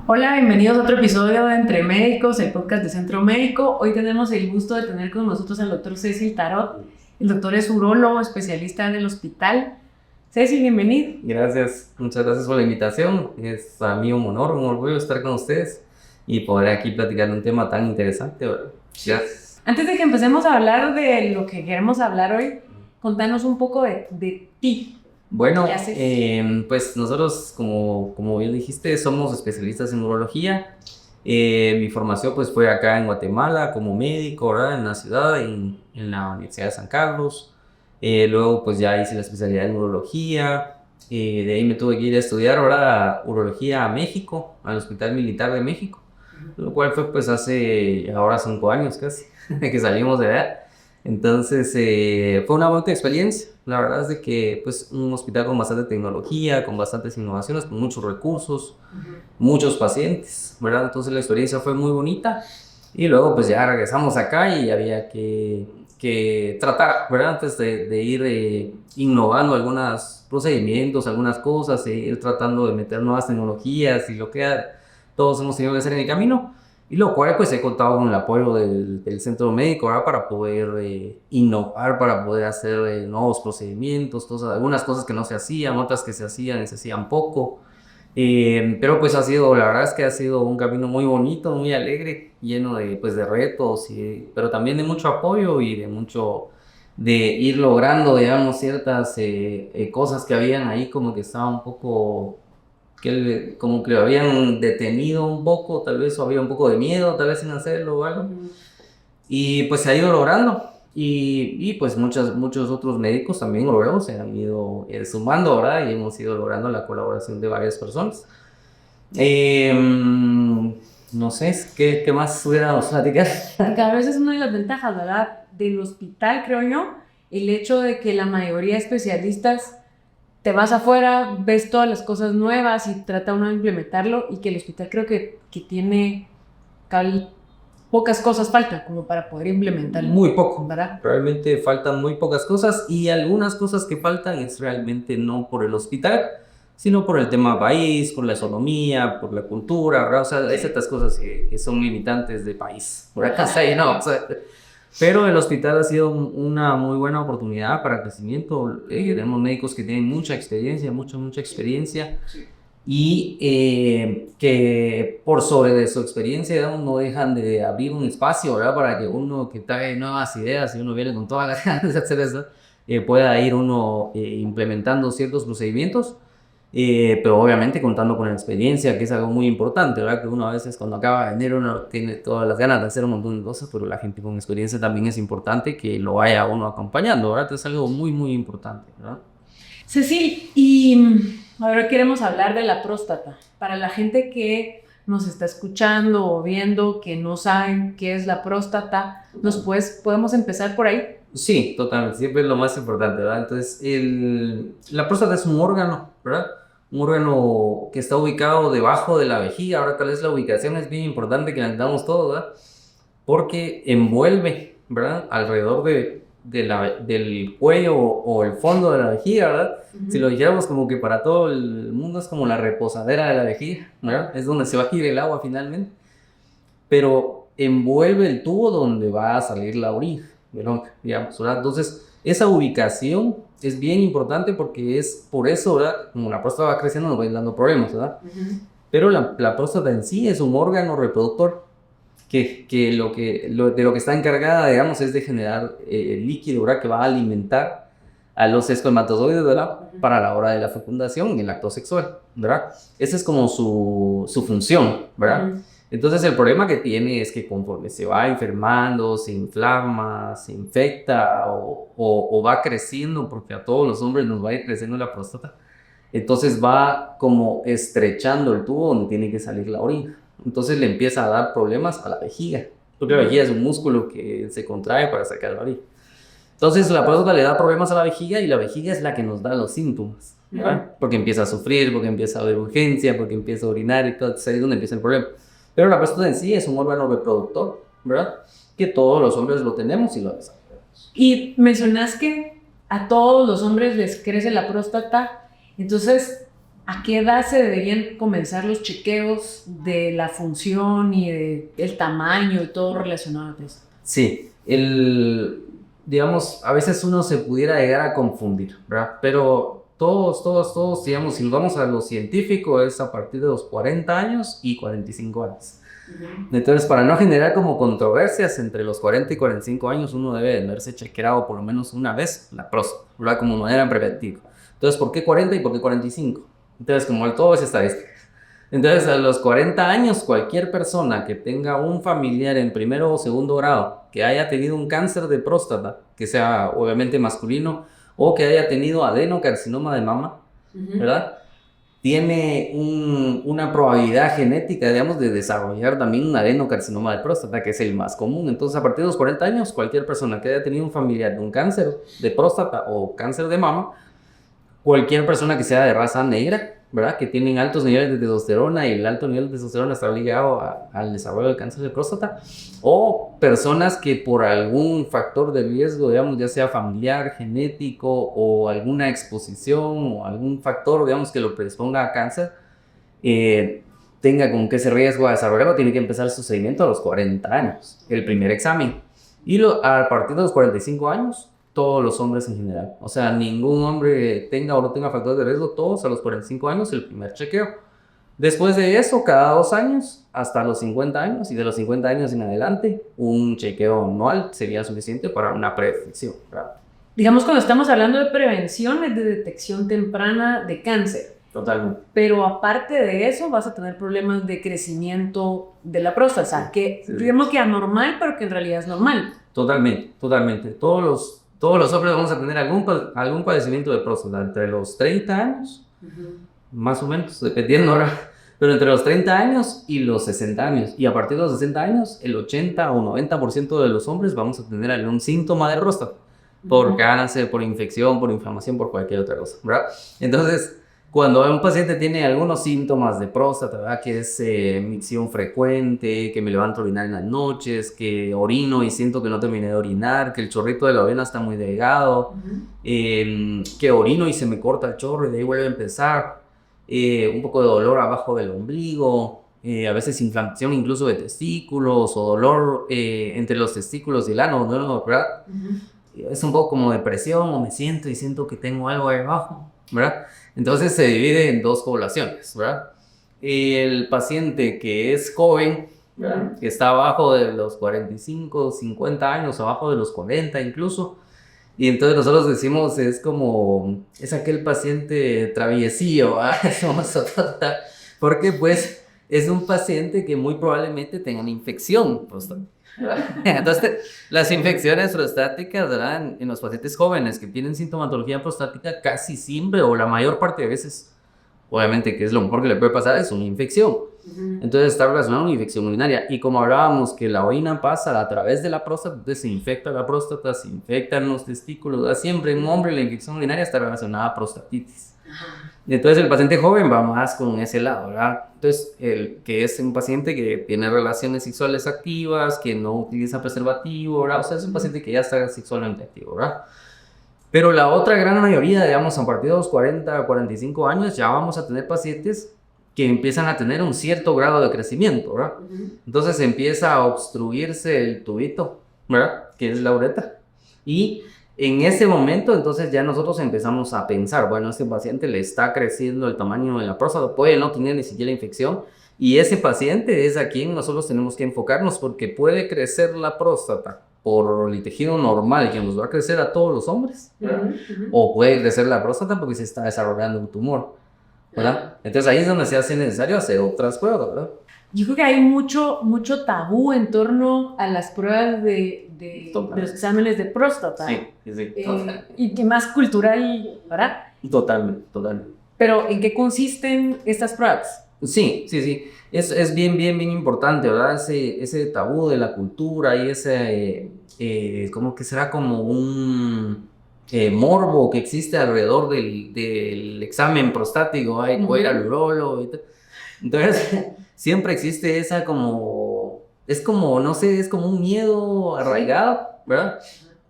Hola, bienvenidos a otro episodio de Entre Médicos, el podcast de Centro Médico. Hoy tenemos el gusto de tener con nosotros al doctor Cecil Tarot. El doctor es urólogo, especialista en el hospital. Cecil, bienvenido. Gracias, muchas gracias por la invitación. Es para mí un honor, un orgullo estar con ustedes y poder aquí platicar de un tema tan interesante, ¿verdad? Gracias. Antes de que empecemos a hablar de lo que queremos hablar hoy, contanos un poco de ti. Bueno, ¿Qué haces? pues nosotros, como bien dijiste, somos especialistas en urología. Mi formación pues fue acá en Guatemala como médico, ¿verdad? En la ciudad, en la Universidad de San Carlos. Luego pues ya hice la especialidad en urología. De ahí me tuve que ir a estudiar ahora urología a México, al Hospital Militar de México, lo cual fue pues hace ahora 5 años casi que salimos de allá. Entonces fue una buena experiencia. La verdad es de que pues un hospital con bastante tecnología, con bastantes innovaciones, con muchos recursos, muchos pacientes, ¿verdad? Entonces la experiencia fue muy bonita y luego pues ya regresamos acá y había que tratar, ¿verdad? Antes de ir innovando algunos procedimientos, algunas cosas, ir tratando de meter nuevas tecnologías y lo que todos hemos tenido que hacer en el camino. Y lo cual pues he contado con el apoyo del centro médico, ¿verdad? Para poder innovar, para poder hacer nuevos procedimientos, algunas cosas que no se hacían, otras que se hacían poco. Pero pues la verdad es que ha sido un camino muy bonito, muy alegre, lleno de retos, pero también de mucho apoyo y de ir logrando, digamos, ciertas cosas que habían ahí como que estaban un poco como que lo habían detenido un poco, tal vez o había un poco de miedo, tal vez en hacerlo o algo. Y pues se ha ido logrando. Y pues muchos otros médicos también luego se han ido sumando, ¿verdad? Y hemos ido logrando la colaboración de varias personas. Eh, no sé, ¿qué más hubiéramos platicar? Cada vez es una de las ventajas, ¿verdad? Del hospital, creo yo, el hecho de que la mayoría de especialistas te vas afuera, ves todas las cosas nuevas y trata uno de implementarlo, y que el hospital creo que tiene pocas cosas faltan como para poder implementarlo. Muy poco, ¿Verdad? realmente faltan muy pocas cosas y algunas cosas que faltan es realmente no por el hospital, sino por el tema país, por la economía, por la cultura, ¿verdad? O sea, hay ciertas cosas que son limitantes de país. Por acá sí, no, o sea, pero el hospital ha sido una muy buena oportunidad para crecimiento. Tenemos médicos que tienen mucha experiencia, mucha experiencia y que por sobre de su experiencia, digamos, no dejan de abrir un espacio, ¿verdad? Para que uno que trae nuevas ideas y uno viene con todas las ganas de hacer eso, pueda ir uno implementando ciertos procedimientos, pero obviamente contando con la experiencia, que es algo muy importante, ¿verdad? Que uno a veces cuando acaba de enero uno tiene todas las ganas de hacer un montón de cosas, pero la gente con experiencia también es importante que lo vaya uno acompañando, ¿verdad? Entonces es algo muy importante, ¿verdad? Cecil, y ahora queremos hablar de la próstata. Para la gente que nos está escuchando o viendo que no saben qué es la próstata, ¿podemos empezar por ahí? Sí, totalmente, siempre es lo más importante, ¿verdad? Entonces, la próstata es un órgano, ¿verdad? Un órgano que está ubicado debajo de la vejiga. Ahora, tal vez la ubicación es bien importante que la entendamos todos, ¿verdad? Porque envuelve, ¿verdad? Alrededor del cuello o el fondo de la vejiga, ¿verdad? Si lo dijéramos como que para todo el mundo es como la reposadera de la vejiga, ¿verdad? Es donde se va a ir el agua finalmente, pero envuelve el tubo donde va a salir la orina, digamos, ¿verdad? Entonces, esa ubicación es bien importante porque es por eso, ¿verdad? Como la próstata va creciendo, nos va a ir dando problemas, ¿verdad? Pero la próstata en sí es un órgano reproductor de lo que está encargada, digamos, es de generar el líquido, ¿verdad? Que va a alimentar a los espermatozoides, ¿verdad? Para la hora de la fecundación y el acto sexual, ¿verdad? Esa es como su función, ¿verdad? Entonces el problema que tiene es que conforme se va enfermando, se inflama, se infecta o va creciendo, porque a todos los hombres nos va a ir creciendo la próstata, entonces va como estrechando el tubo donde tiene que salir la orina. Entonces le empieza a dar problemas a la vejiga, porque la vejiga es un músculo que se contrae para sacar la orina. Entonces la próstata le da problemas a la vejiga y la vejiga es la que nos da los síntomas, ¿verdad? Porque empieza a sufrir, porque empieza a haber urgencia, porque empieza a orinar y todo, entonces ahí es donde empieza el problema. Pero la próstata en sí es un órgano reproductor, ¿verdad? Que todos los hombres lo tenemos y lo desarrollamos. Y mencionas que a todos los hombres les crece la próstata, entonces ¿A qué edad se deberían comenzar los chequeos de la función y del tamaño y todo relacionado a eso? Sí, digamos, a veces uno se pudiera llegar a confundir, ¿verdad? Pero todos, digamos, si vamos a lo científico, es a partir de los 40 años y 45 años. Entonces, para no generar como controversias entre los 40 y 45 años, uno debe de haberse chequeado por lo menos una vez la próstata, ¿verdad? Como manera preventiva. Entonces, ¿por qué 40 y por qué 45? Entonces, como todo es estadística. Entonces, a los 40 años, cualquier persona que tenga un familiar en primero o segundo grado que haya tenido un cáncer de próstata, que sea obviamente masculino, o que haya tenido adenocarcinoma de mama, ¿verdad? Tiene una probabilidad genética, digamos, de desarrollar también un adenocarcinoma de próstata, que es el más común. Entonces, a partir de los 40 años, cualquier persona que haya tenido un familiar de un cáncer de próstata o cáncer de mama, cualquier persona que sea de raza negra, ¿verdad? Que tienen altos niveles de testosterona y el alto nivel de testosterona está ligado al desarrollo del cáncer de próstata, o personas que por algún factor de riesgo, digamos, ya sea familiar, genético o alguna exposición o algún factor, digamos, que lo predisponga a cáncer, tenga con que ese riesgo a desarrollarlo, tiene que empezar su seguimiento a los 40 años, el primer examen. Y a partir de los 45 años, todos los hombres en general. O sea, ningún hombre tenga o no tenga factores de riesgo, todos a los 45 años el primer chequeo. Después de eso, cada 2 años, hasta los 50 años, y de los 50 años en adelante, un chequeo anual sería suficiente para una predetección, ¿verdad? Digamos, cuando estamos hablando de prevención, es de detección temprana de cáncer. Totalmente. Pero aparte de eso, vas a tener problemas de crecimiento de la próstata, o sea, que Sí. digamos que anormal, pero que en realidad es normal. Totalmente, totalmente. Todos los hombres vamos a tener algún padecimiento de próstata entre los 30 años, más o menos, dependiendo ahora, pero entre los 30 años y los 60 años. Y a partir de los 60 años, el 80 o 90% de los hombres vamos a tener algún síntoma de próstata, por cáncer, por infección, por inflamación, por cualquier otra cosa, ¿verdad? Entonces, cuando un paciente tiene algunos síntomas de próstata, ¿verdad? Que es micción frecuente, que me levanto a orinar en las noches, que orino y siento que no terminé de orinar, que el chorrito de la orina está muy delgado, que orino y se me corta el chorro y de ahí vuelve a empezar, un poco de dolor abajo del ombligo, a veces inflamación incluso de testículos o dolor entre los testículos y el ano, ¿no? ¿Verdad? Es un poco como depresión o me siento y siento que tengo algo ahí abajo, ¿verdad? Entonces se divide en dos poblaciones, ¿verdad? El paciente que es joven, ¿verdad? Que está abajo de los 45, 50 años, abajo de los 40 incluso, y entonces nosotros decimos es aquel paciente traviesillo, ¿verdad? Porque pues es un paciente que muy probablemente tenga una infección prostática. Entonces, las infecciones prostáticas, ¿verdad? En los pacientes jóvenes que tienen sintomatología prostática, casi siempre o la mayor parte de veces, obviamente que es lo mejor que le puede pasar, es una infección. Entonces está relacionado a una infección urinaria. Y como hablábamos que la orina pasa a través de la próstata, entonces se infecta la próstata, se infectan los testículos, ¿verdad? Siempre en un hombre la infección urinaria está relacionada a prostatitis. Entonces el paciente joven va más con ese lado, ¿verdad? Entonces, que es un paciente que tiene relaciones sexuales activas, que no utiliza preservativo, ¿verdad? O sea, es un paciente que ya está sexualmente activo, ¿verdad? Pero la otra gran mayoría, digamos, a partir de los 40, 45 años, ya vamos a tener pacientes que empiezan a tener un cierto grado de crecimiento, ¿verdad? Entonces empieza a obstruirse el tubito, ¿verdad? Que es la uretra. Y en ese momento, entonces ya nosotros empezamos a pensar, bueno, a este paciente le está creciendo el tamaño de la próstata, puede no tener ni siquiera infección, y ese paciente es a quien nosotros tenemos que enfocarnos porque puede crecer la próstata por el tejido normal que nos va a crecer a todos los hombres, ¿verdad? O puede crecer la próstata porque se está desarrollando un tumor, ¿verdad? Entonces ahí es donde se hace necesario hacer otras pruebas, ¿verdad? Yo creo que hay mucho tabú en torno a las pruebas de los exámenes de próstata. Sí, sí. Y que más cultural, ¿verdad? Totalmente. Pero ¿en qué consisten estas pruebas? Sí. Es bien importante, ¿verdad? Ese tabú de la cultura y ese, como que será como un morbo que existe alrededor del examen prostático, hay que ir al urólogo y tal. Entonces, siempre existe esa no sé, es como un miedo arraigado, ¿verdad?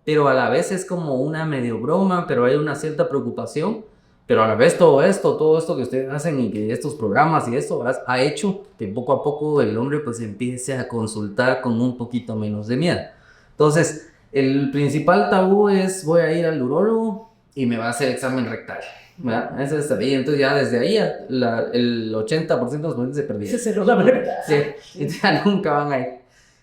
Pero a la vez es como una medio broma, pero hay una cierta preocupación, Pero a la vez todo esto que ustedes hacen y que estos programas y esto ha hecho que poco a poco el hombre pues empiece a consultar con un poquito menos de miedo. Entonces, el principal tabú es voy a ir al urólogo y me va a hacer examen rectal, ¿verdad? Ese es ahí. Entonces ya desde ahí el 80% de los pacientes se perdieron. Se cerró la verdad. Sí, ya nunca van a ir.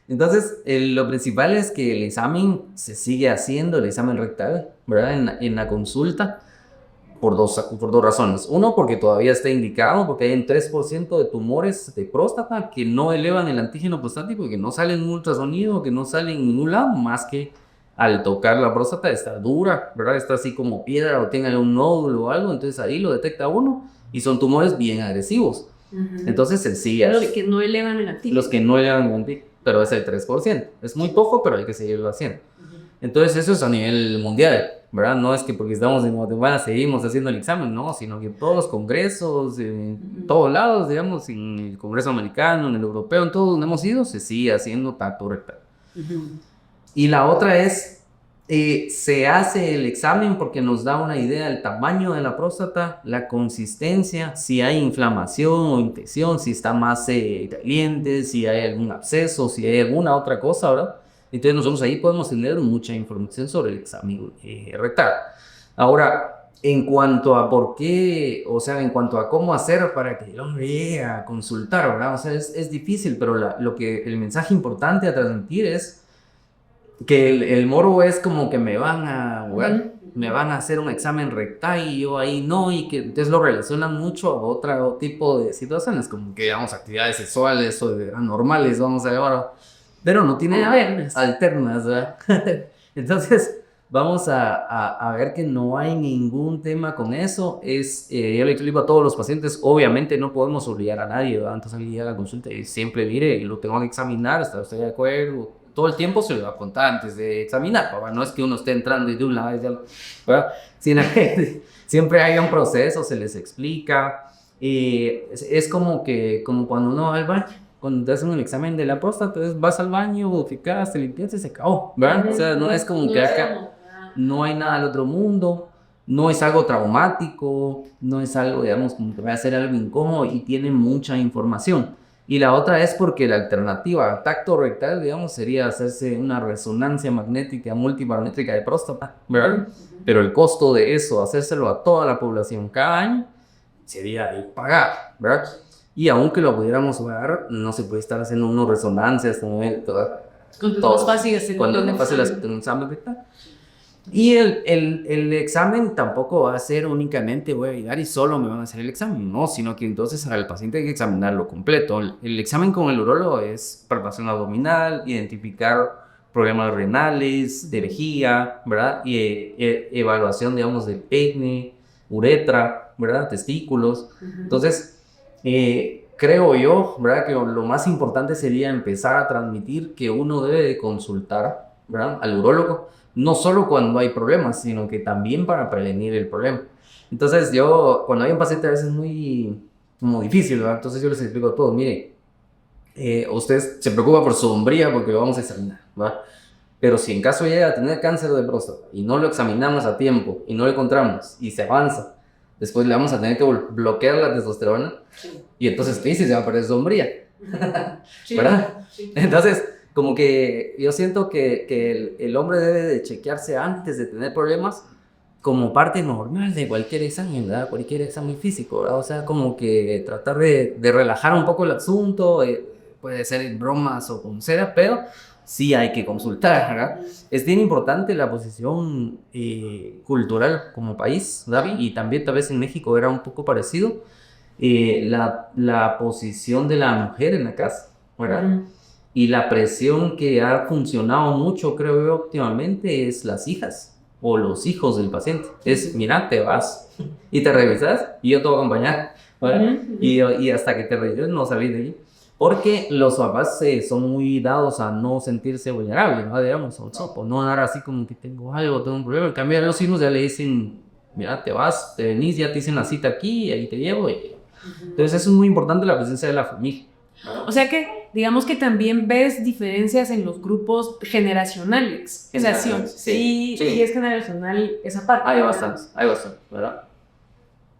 Entonces, lo principal es que el examen se sigue haciendo, el examen rectal, ¿verdad? En la consulta. Por dos razones. Uno, porque todavía está indicado, porque hay un 3% de tumores de próstata que no elevan el antígeno prostático, que no salen en un ultrasonido, que no salen en ningún lado, más que al tocar la próstata está dura, ¿verdad? Está así como piedra o tenga un nódulo o algo, entonces ahí lo detecta uno y son tumores bien agresivos. Entonces sencillas. Los que no elevan el antígeno. Los que no elevan el antígeno, pero es el 3%. Es muy poco, pero hay que seguirlo haciendo. Entonces eso es a nivel mundial, ¿verdad? No es que porque estamos en Guatemala seguimos haciendo el examen, no, sino que en todos los congresos, en todos lados, digamos, en el Congreso Americano, en el Europeo, en todos donde hemos ido, se sigue haciendo tacto rectal. Y la otra es, se hace el examen porque nos da una idea del tamaño de la próstata, la consistencia, si hay inflamación o infección, si está más caliente, si hay algún absceso, si hay alguna otra cosa, ¿verdad? Entonces nosotros ahí podemos tener mucha información sobre el examen rectal. Ahora, en cuanto a por qué, o sea, en cuanto a cómo hacer para que el hombre llegue a consultar, ¿verdad? O sea, es difícil, pero el mensaje importante a transmitir es que el morbo es como que me van a hacer un examen rectal y yo ahí no, y que entonces lo relacionan mucho a otro tipo de situaciones, como que, digamos, actividades sexuales o anormales, vamos a llamar. Pero no tiene alternas, ¿verdad? Entonces, vamos a ver que no hay ningún tema con eso. Yo le digo a todos los pacientes, obviamente no podemos obligar a nadie, ¿verdad? Entonces, alguien llega a la consulta y siempre, mire, lo tengo que examinar, ¿está usted de acuerdo? Todo el tiempo se le va a contar antes de examinar, ¿verdad? No es que uno esté entrando y de una vez ya, ¿verdad? Sino que siempre hay un proceso, se les explica. Es como cuando uno va al baño. Cuando te hacen el examen de la próstata, entonces vas al baño, ficas, te limpias y se acabó, ¿verdad? O sea, no es como que acá no hay nada del otro mundo, no es algo traumático, no es algo, digamos, como que va a ser algo incómodo y tiene mucha información. Y la otra es porque la alternativa al tacto rectal, digamos, sería hacerse una resonancia magnética multiparamétrica de próstata, ¿verdad? Pero el costo de eso, hacérselo a toda la población cada año, sería pagar, ¿verdad? Y aunque lo pudiéramos pagar, no se puede estar haciendo unas resonancias, Cuando es fácil hacer un examen rectal. Y el examen tampoco va a ser únicamente voy a llegar y solo me van a hacer el examen, no, sino que entonces al paciente hay que examinarlo completo. El examen con el urólogo es palpación abdominal, identificar problemas renales, de vejiga, ¿verdad? Y evaluación, digamos, de pene, uretra, ¿verdad? Testículos. Entonces, creo yo, ¿verdad? Que lo más importante sería empezar a transmitir que uno debe de consultar, ¿verdad? Al urólogo, no solo cuando hay problemas, sino que también para prevenir el problema. Entonces cuando hay un paciente a veces es muy difícil, ¿verdad? Entonces yo les explico a todos, mire, usted se preocupa por su hombría porque lo vamos a examinar, ¿verdad? Pero si en caso llega a tener cáncer de próstata y no lo examinamos a tiempo y no lo encontramos y se avanza, después le vamos a tener que bloquear la testosterona y entonces sí se va a perder su hombría, ¿verdad? Entonces, como que yo siento que el hombre debe de chequearse antes de tener problemas como parte normal de cualquier examen, ¿verdad? Cualquier examen físico, ¿verdad? O sea, como que tratar de relajar un poco el asunto, puede ser en bromas o como sea, pero sí hay que consultar, ¿verdad? Es bien importante la posición cultural como país, ¿verdad? Y también tal vez en México era un poco parecido, la posición de la mujer en la casa, ¿verdad? Y la presión que ha funcionado mucho, creo yo, últimamente, es las hijas o los hijos del paciente. Es, mira, te vas y te revisas y yo te voy a acompañar, ¿verdad? Y hasta que te revises no salís de allí. Porque los papás son muy dados a no sentirse vulnerables, ¿no? Digamos, o no dar así como que tengo algo, tengo un problema. En cambio, a los hijos ya le dicen, mira, te vas, te venís, ya te dicen la cita aquí y ahí te llevo. Entonces, eso es muy importante, la presencia de la familia. O sea que, digamos que también ves diferencias en los grupos generacionales. O sea, sí es generacional esa parte. Hay bastante, ¿verdad?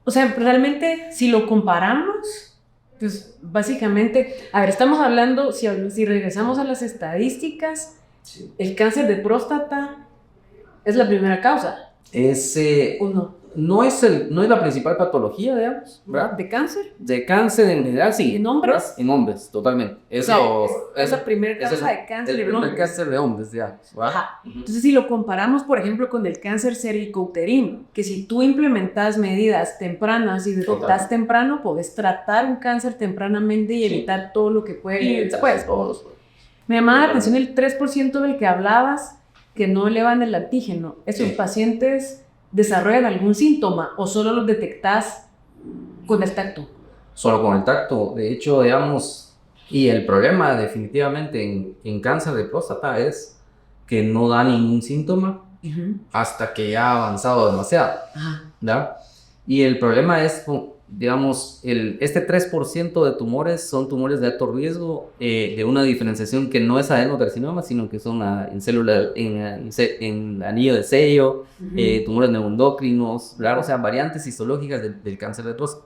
O sea, realmente, si lo comparamos, pues básicamente, a ver, estamos hablando, si regresamos a las estadísticas, Sí. el cáncer de próstata es la primera causa, ¿o no? No es la principal patología, digamos, ¿verdad? ¿De cáncer? De cáncer en general, sí. ¿En hombres? ¿verdad? En hombres, totalmente. Eso O sea, es la primera causa de cáncer el en primer hombres. cáncer de hombres, digamos. ¿verdad? Ajá. Entonces, si lo comparamos, por ejemplo, con el cáncer cervicouterino, que si tú implementas medidas tempranas y detectas temprano, puedes tratar un cáncer tempranamente y evitar todo lo que puede venir después. Todos. Me llamaba la atención el 3% del que hablabas, que no elevan el antígeno. ¿Esos Sí. pacientes desarrollan algún síntoma o solo los detectas con el tacto? Solo con el tacto. De hecho, digamos, y el problema definitivamente en cáncer de próstata es que no da ningún síntoma hasta que ya ha avanzado demasiado. Ajá. ¿Ya? Y el problema es, digamos, este 3% de tumores son tumores de alto riesgo de una diferenciación que no es adenocarcinoma, sino que son en anillo de sello, tumores neuroendocrinos, ¿verdad? O sea, variantes histológicas del cáncer de próstata.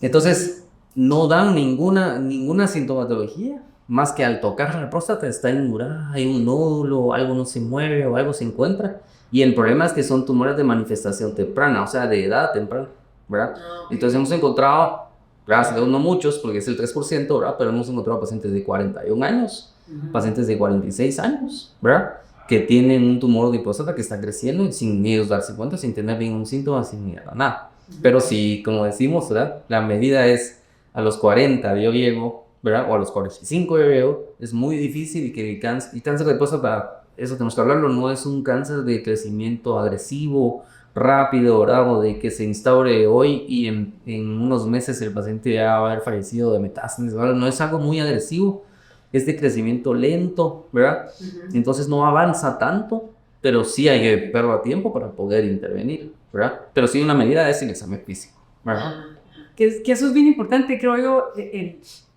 Entonces, no dan ninguna sintomatología, más que al tocar la próstata está indurada, hay un nódulo, algo no se mueve o algo se encuentra. Y el problema es que son tumores de manifestación temprana, o sea, de edad temprana, ¿verdad? Entonces hemos encontrado, gracias a Dios no muchos, porque es el 3%, ¿verdad? Pero hemos encontrado pacientes de 41 años, pacientes de 46 años, ¿verdad? Que tienen un tumor de próstata que está creciendo y sin ellos darse cuenta, sin tener ningún síntoma, sin nada. Pero si, como decimos, ¿verdad? La medida es a los 40 yo llego, ¿verdad? O a los 45 yo llego, es muy difícil y que el cáncer de próstata, eso tenemos que hablarlo, no es un cáncer de crecimiento agresivo, rápido, ¿verdad? O de que se instaure hoy y en unos meses el paciente ya va a haber fallecido de metástasis, ¿verdad? No es algo muy agresivo, es de crecimiento lento, ¿verdad? Entonces no avanza tanto, pero sí hay que verlo a tiempo para poder intervenir, ¿verdad? Pero sí una medida es el examen físico, ¿verdad? Que eso es bien importante, creo yo,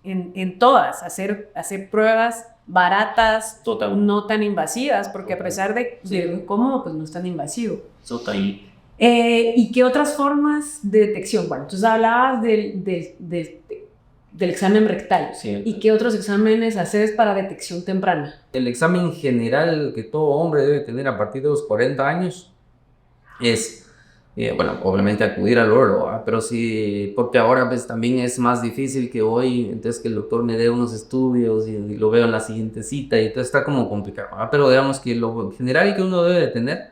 en todas, hacer pruebas baratas, Total. no tan invasivas, porque a pesar de Sí. cómodo, pues no es tan invasivo. Total. ¿Y qué otras formas de detección? Bueno, entonces hablabas del examen rectal. Sí. ¿Y qué otros exámenes haces para detección temprana? El examen general que todo hombre debe tener a partir de los 40 años es, bueno, obviamente acudir al urologo, ¿verdad? Pero sí, porque ahora pues también es más difícil que hoy, entonces que el doctor me dé unos estudios y lo veo en la siguiente cita y entonces está como complicado, ¿verdad? Pero digamos que lo general que uno debe de tener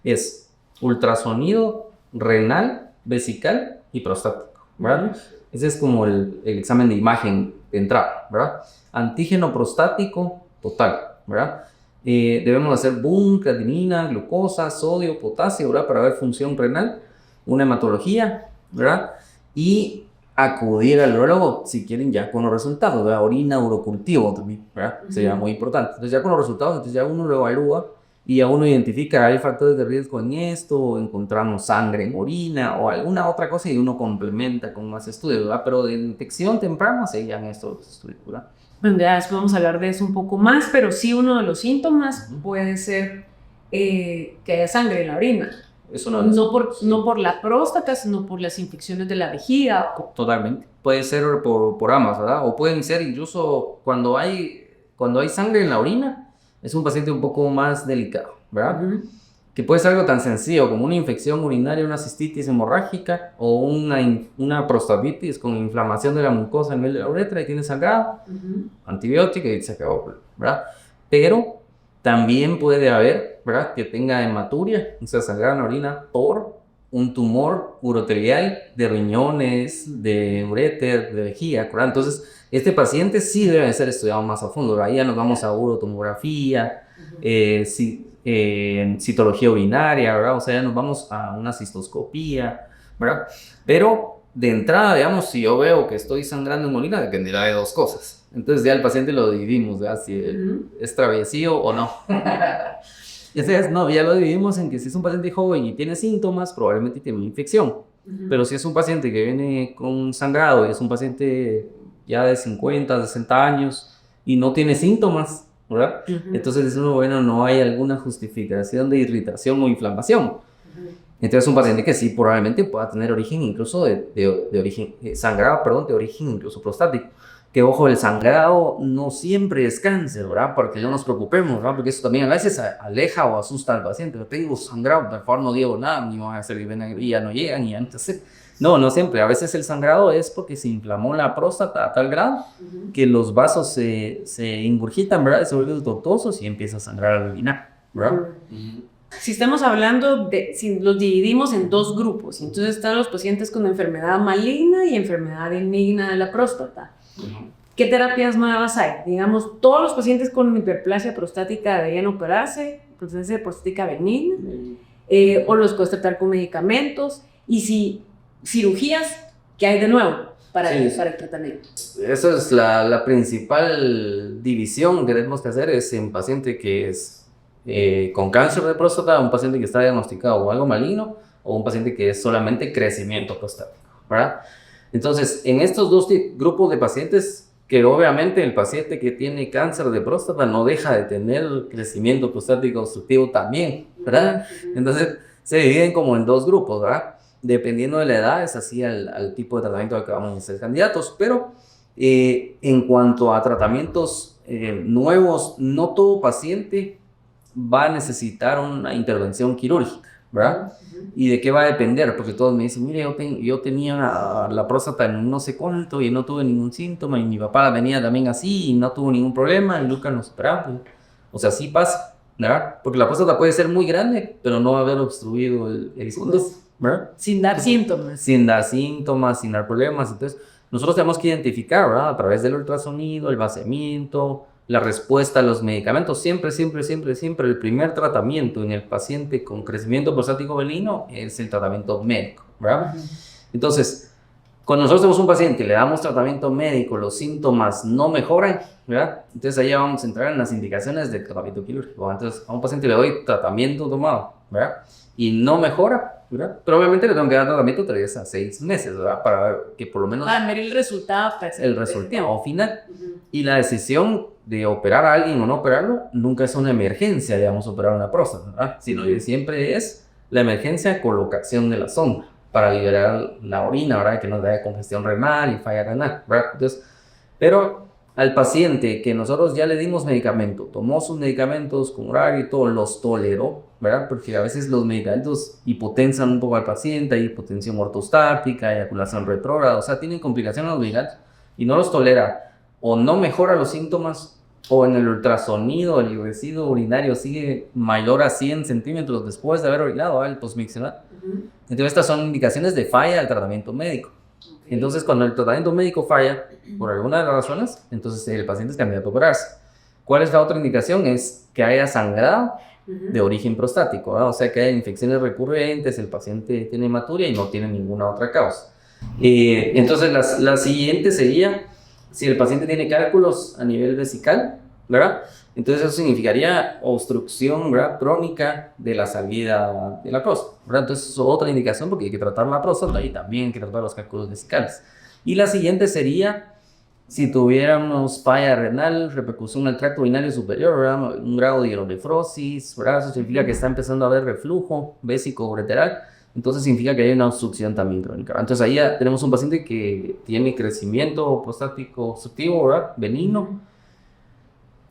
es ultrasonido renal, vesical y prostático, ¿verdad? Ese es como el examen de imagen de entrada, ¿verdad? Antígeno prostático total, ¿verdad? Debemos hacer BUN, creatinina, glucosa, sodio, potasio, ¿verdad? Para ver función renal, una hematología, ¿verdad? Y acudir al urólogo si quieren ya con los resultados, ¿verdad? Orina, urocultivo también, ¿verdad? Sería muy importante. Entonces ya con los resultados, entonces ya uno lo evalúa y ya uno identifica, hay factores de riesgo en esto, o encontramos sangre en orina o alguna otra cosa y uno complementa con más estudios, ¿verdad? Pero de detección temprana serían estos estudios, ¿verdad? Bueno, ya después vamos a hablar de eso un poco más, pero sí uno de los síntomas puede ser que haya sangre en la orina. Eso no No por la próstata, sino por las infecciones de la vejiga. Totalmente. Puede ser por ambas, ¿verdad? O pueden ser incluso cuando hay sangre en la orina, es un paciente un poco más delicado, ¿verdad? Que puede ser algo tan sencillo como una infección urinaria, una cistitis hemorrágica o una prostatitis con inflamación de la mucosa a nivel de la uretra y tiene sangrado, antibiótico y se acabó, ¿verdad? Pero también puede haber, ¿verdad? Que tenga hematuria, o sea, sangrado en la orina por un tumor uroterial de riñones, de uréter, de vejiga, ¿verdad? Entonces, este paciente sí debe ser estudiado más a fondo, ¿verdad? Ahí ya nos vamos a urotomografía, citología urinaria, ¿verdad? O sea, ya nos vamos a una cistoscopía, ¿verdad? Pero de entrada, digamos, si yo veo que estoy sangrando en orina, dependerá de dos cosas. Entonces ya el paciente lo dividimos, ¿verdad? Si es traviesío o no. Entonces, no, ya lo dividimos en que si es un paciente joven y tiene síntomas, probablemente tiene una infección. Pero si es un paciente que viene con sangrado y es un paciente ya de 50, 60 años y no tiene síntomas, ¿verdad? Entonces es bueno, no hay alguna justificación de irritación o inflamación. Entonces es un paciente que sí probablemente pueda tener origen incluso de origen, sangrado, perdón, de origen incluso prostático. Que ojo, el sangrado no siempre es cáncer, ¿verdad? Porque no nos preocupemos, ¿verdad? Porque eso también a veces aleja o asusta al paciente. Yo tengo sangrado, por favor no digo nada, ni van a hacer y ya no llegan y antes. No, no siempre. A veces el sangrado es porque se inflamó la próstata a tal grado que los vasos se ingurgitan, ¿verdad? Se vuelven tortuosos y empieza a sangrar al orinar, ¿verdad? Si estamos hablando si los dividimos en dos grupos, entonces están los pacientes con enfermedad maligna y enfermedad benigna de la próstata. ¿Qué terapias nuevas hay? Digamos, todos los pacientes con hiperplasia prostática deberían operarse, prostasia prostática benigna, o los puedes tratar con medicamentos, y si cirugías, ¿qué hay de nuevo para el tratamiento? Esa es la principal división que tenemos que hacer, es en paciente que es con cáncer de próstata, un paciente que está diagnosticado o algo maligno, o un paciente que es solamente crecimiento prostático, ¿verdad? Entonces, en estos dos grupos de pacientes, que obviamente el paciente que tiene cáncer de próstata no deja de tener crecimiento prostático obstructivo también, ¿verdad? Entonces, se dividen como en dos grupos, ¿verdad? Dependiendo de la edad, es así al tipo de tratamiento al que vamos a ser candidatos, pero en cuanto a tratamientos nuevos, no todo paciente va a necesitar una intervención quirúrgica, ¿verdad? ¿Y de qué va a depender? Porque todos me dicen, mire, yo tenía la próstata en no sé cuánto y no tuve ningún síntoma, y mi papá venía también así y no tuvo ningún problema y nunca nos operamos. O sea, sí pasa, ¿verdad? Porque la próstata puede ser muy grande, pero no haber obstruido el fondo, ¿verdad? Sin dar síntomas. Sin dar síntomas, sin dar problemas. Entonces, nosotros tenemos que identificar, ¿verdad? A través del ultrasonido, el vaciamiento, la respuesta a los medicamentos. Siempre, el primer tratamiento en el paciente con crecimiento prostático benigno es el tratamiento médico, ¿verdad? Entonces, cuando nosotros tenemos un paciente y le damos tratamiento médico, los síntomas no mejoran, ¿verdad? Entonces ahí vamos a entrar en las indicaciones del tratamiento quirúrgico. Entonces, a un paciente le doy tratamiento tomado, ¿verdad? Y no mejora, ¿verdad? Pero obviamente le tengo que dar tratamiento 3 a 6 meses, ¿verdad? Para ver que por lo menos... Para ver el resultado. El resultado final. Y la decisión de operar a alguien o no operarlo nunca es una emergencia, digamos, operar una próstata, ¿verdad? Sino que siempre es la emergencia de colocación de la sonda para liberar la orina, ¿verdad? Que no haya congestión renal y falla renal, ¿verdad? Entonces, pero al paciente que nosotros ya le dimos medicamento, tomó sus medicamentos con horario y todo, los toleró, ¿verdad? Porque a veces los medicamentos hipotensan un poco al paciente, hay hipotensión ortostática, eyaculación retrógrada, o sea, tienen complicaciones los medicamentos y no los tolera, o no mejora los síntomas, o en el ultrasonido el residuo urinario sigue mayor a 100 centímetros después de haber orinado, el postmiccional. Entonces estas son indicaciones de falla del tratamiento médico. Entonces cuando el tratamiento médico falla por alguna de las razones, entonces el paciente es candidato a operarse. ¿Cuál es la otra indicación? Es que haya sangrado de origen prostático, ¿verdad? O sea, que haya infecciones recurrentes, el paciente tiene hematuria y no tiene ninguna otra causa. Entonces la siguiente sería si el paciente tiene cálculos a nivel vesical, ¿verdad? Entonces eso significaría obstrucción, ¿verdad? Crónica de la salida de la próstata, ¿verdad? Entonces es otra indicación porque hay que tratar la próstata y también hay que tratar los cálculos vesicales. Y la siguiente sería si tuviéramos falla renal, repercusión al tracto urinario superior, ¿verdad? Un grado de hidronefrosis, ¿verdad? Eso significa que está empezando a haber reflujo vésico-ureteral. Entonces significa que hay una obstrucción también crónica. Entonces ahí ya tenemos un paciente que tiene crecimiento prostático obstructivo, ¿verdad? Benigno,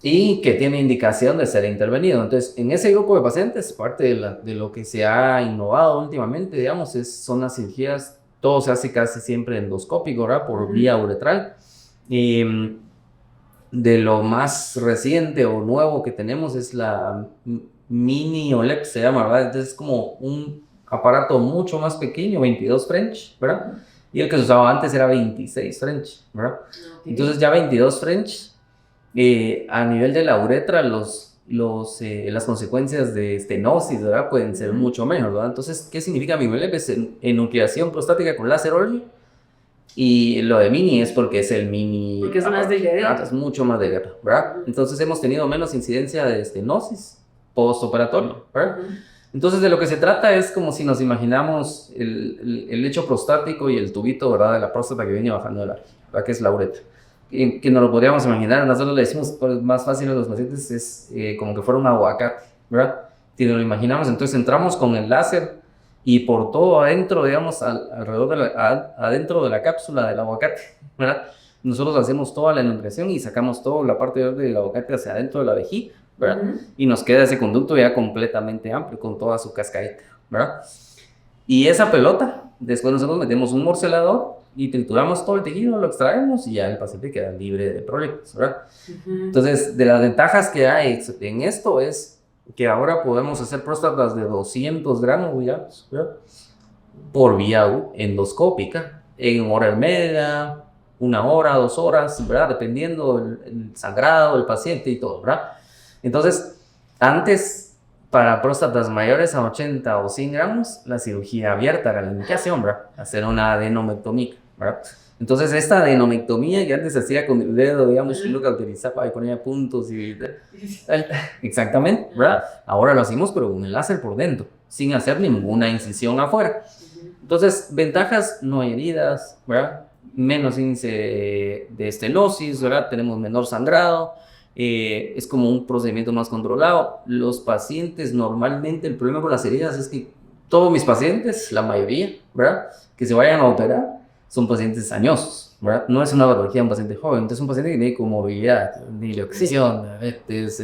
y que tiene indicación de ser intervenido. Entonces en ese grupo de pacientes, parte de lo que se ha innovado últimamente, digamos, son las cirugías. Todo se hace casi siempre endoscópico, ¿verdad? Por vía uretral. De lo más reciente o nuevo que tenemos es la mini OLEP, se llama, ¿verdad? Entonces es como un aparato mucho más pequeño, 22 French, ¿verdad? Y el que se usaba antes era 26 French, ¿verdad? Okay. Entonces ya 22 French, a nivel de la uretra, las consecuencias de estenosis, ¿verdad? Pueden ser mucho menos, ¿verdad? Entonces, ¿qué significa mini OLEP? Es enucleación prostática con láser Orly. Y lo de mini es porque es el mini... Porque es más delgado. Es mucho más delgado, ¿verdad? Entonces hemos tenido menos incidencia de estenosis postoperatorio, ¿verdad? Entonces de lo que se trata es como si nos imaginamos el lecho prostático y el tubito, ¿verdad? De la próstata que viene bajando de la, ¿verdad? Que es la uretra. Que no lo podríamos imaginar, nosotros le decimos más fácil a los pacientes, es como que fuera un aguacate, ¿verdad? Si nos lo imaginamos, entonces entramos con el láser y por todo adentro, digamos, alrededor adentro de la cápsula del aguacate, ¿verdad? Nosotros hacemos toda la enunciación y sacamos toda la parte verde del aguacate hacia adentro de la vejiga, ¿verdad? Y nos queda ese conducto ya completamente amplio con toda su cascadita, ¿verdad? Y esa pelota, después nosotros metemos un morcelador y trituramos todo el tejido, lo extraemos y ya el paciente queda libre de problemas, ¿verdad? Entonces, de las ventajas que hay en esto es que ahora podemos hacer próstatas de 200 gramos, digamos, ¿verdad? Por vía endoscópica, en hora y media, 1 hora, 2 horas, ¿verdad? Dependiendo el sangrado del paciente y todo, ¿verdad? Entonces, antes, para próstatas mayores a 80 o 100 gramos, la cirugía abierta era la indicación, ¿verdad? Hacer una adenomectomía, ¿verdad? Entonces, esta adenomectomía que antes se hacía con el dedo, digamos, y lo que utilizaba y ponía puntos y... Exactamente, ¿verdad? Ahora lo hacemos, pero con el láser por dentro, sin hacer ninguna incisión afuera. Entonces, ventajas, no hay heridas, ¿verdad? Menos índice de estenosis, ¿verdad? Tenemos menor sangrado, es como un procedimiento más controlado. Los pacientes, normalmente, el problema con las heridas es que todos mis pacientes, la mayoría, ¿verdad? Que se vayan a operar, son pacientes añosos, ¿verdad? No es una patología de un paciente joven, entonces es un paciente que tiene comorbilidad, dilación, diabetes,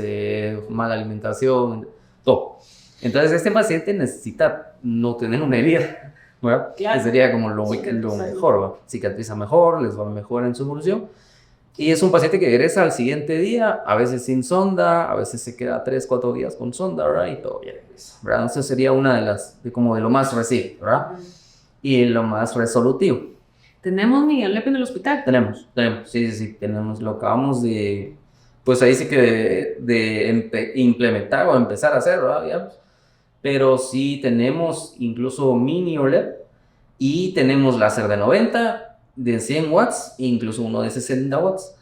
mala alimentación, todo. Entonces este paciente necesita no tener una herida, ¿verdad? Claro. Que sería como lo mejor, ¿verdad? Cicatriza mejor, les va mejor en su evolución. Y es un paciente que regresa al siguiente día, a veces sin sonda, a veces se queda 3-4 días con sonda, ¿verdad? Y todo bien, ¿verdad? Entonces sería una de las, como de lo más reciente, ¿verdad? Y lo más resolutivo. ¿Tenemos Miguel Lepe en el hospital? Tenemos, sí, tenemos, lo acabamos de, pues ahí sí que de implementar o empezar a hacer, ¿verdad? Digamos. Pero sí tenemos incluso mini OLED y tenemos láser de 90, de 100 watts e incluso uno de 60 watts.